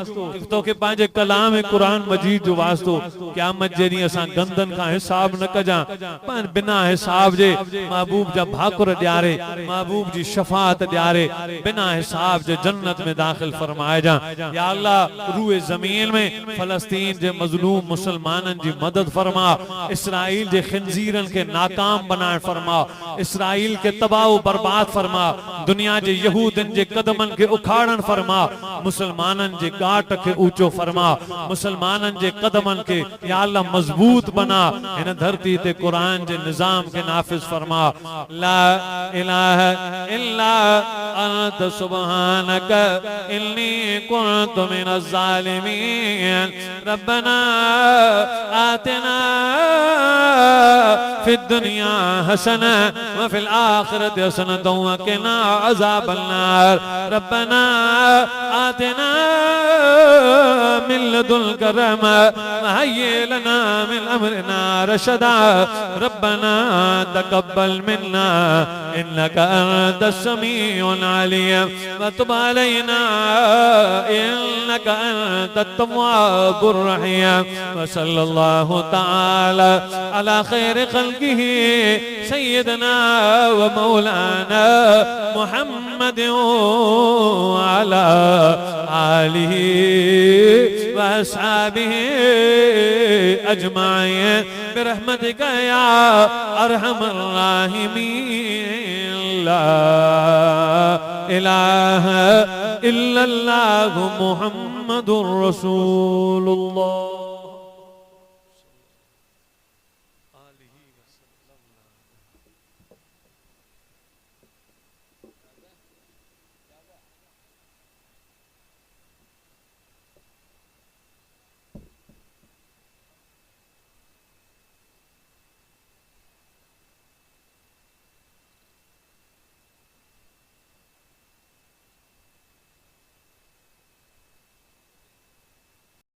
तोखे पंहिंजे कलाम कुरान मजीद जो वास्तो। क़यामत जे ॾींहुं असां गंदन खां हिसाब न कजा, पर बिना हिसाब जे महबूब जा भाकुर ॾियारे, महबूब जी शफाअत ॾियारे, बिना हिसाब जे जन्नत में दाखिल फरमाए जा। या अल्लाह रूए ज़मीन में फ़लस्तीन जे मज़लूम मुसलमानन जी मदद फरमा। इसराइल जे खिंजीरन के नाकाम बनाए फरमा, इसराइल के तबाह बर्बाद फरमा। दुनिया जे यहूदन जे कदमन के उखाड़न फरमा, मुसलमानन जे गाट के ऊंचो फरमा, मुसलमानन जे कदमन के या अल्लाह मजबूत बना। इन धरती ते कुरान जे निजाम के नाफिज फरमा। ला इलाहा इल्ला अंत सुब्हानक इन्नी कुन्तु मिनज़ ज़ालिमीन। रब्बना आतिना फिद दुनिया हसना व फिल आखिरति हसनतन व क़िना अज़ाबन्नार। रब्बना आतिना मिन लदुनक रहमा व हय्यि लना मिन अमरिना रशदा। रब्बना तक़ब्बल मिन्ना इन्नका अंतस समीउल अलीम व तुब अलैना इन्नका अंतत तव्वाबुर रहीम। व सल्लल्लाहु तआला अला खैरि खल्क़िही सय्यदना व मौलाना मुहम्मद अला आलिहि व अस्हाबिहि अजमाइन बिरहमतिका या अरहमर राहिमीन। ला इलाहा इल्लल्लाहु मुहम्मदुर रसूलुल्लाह।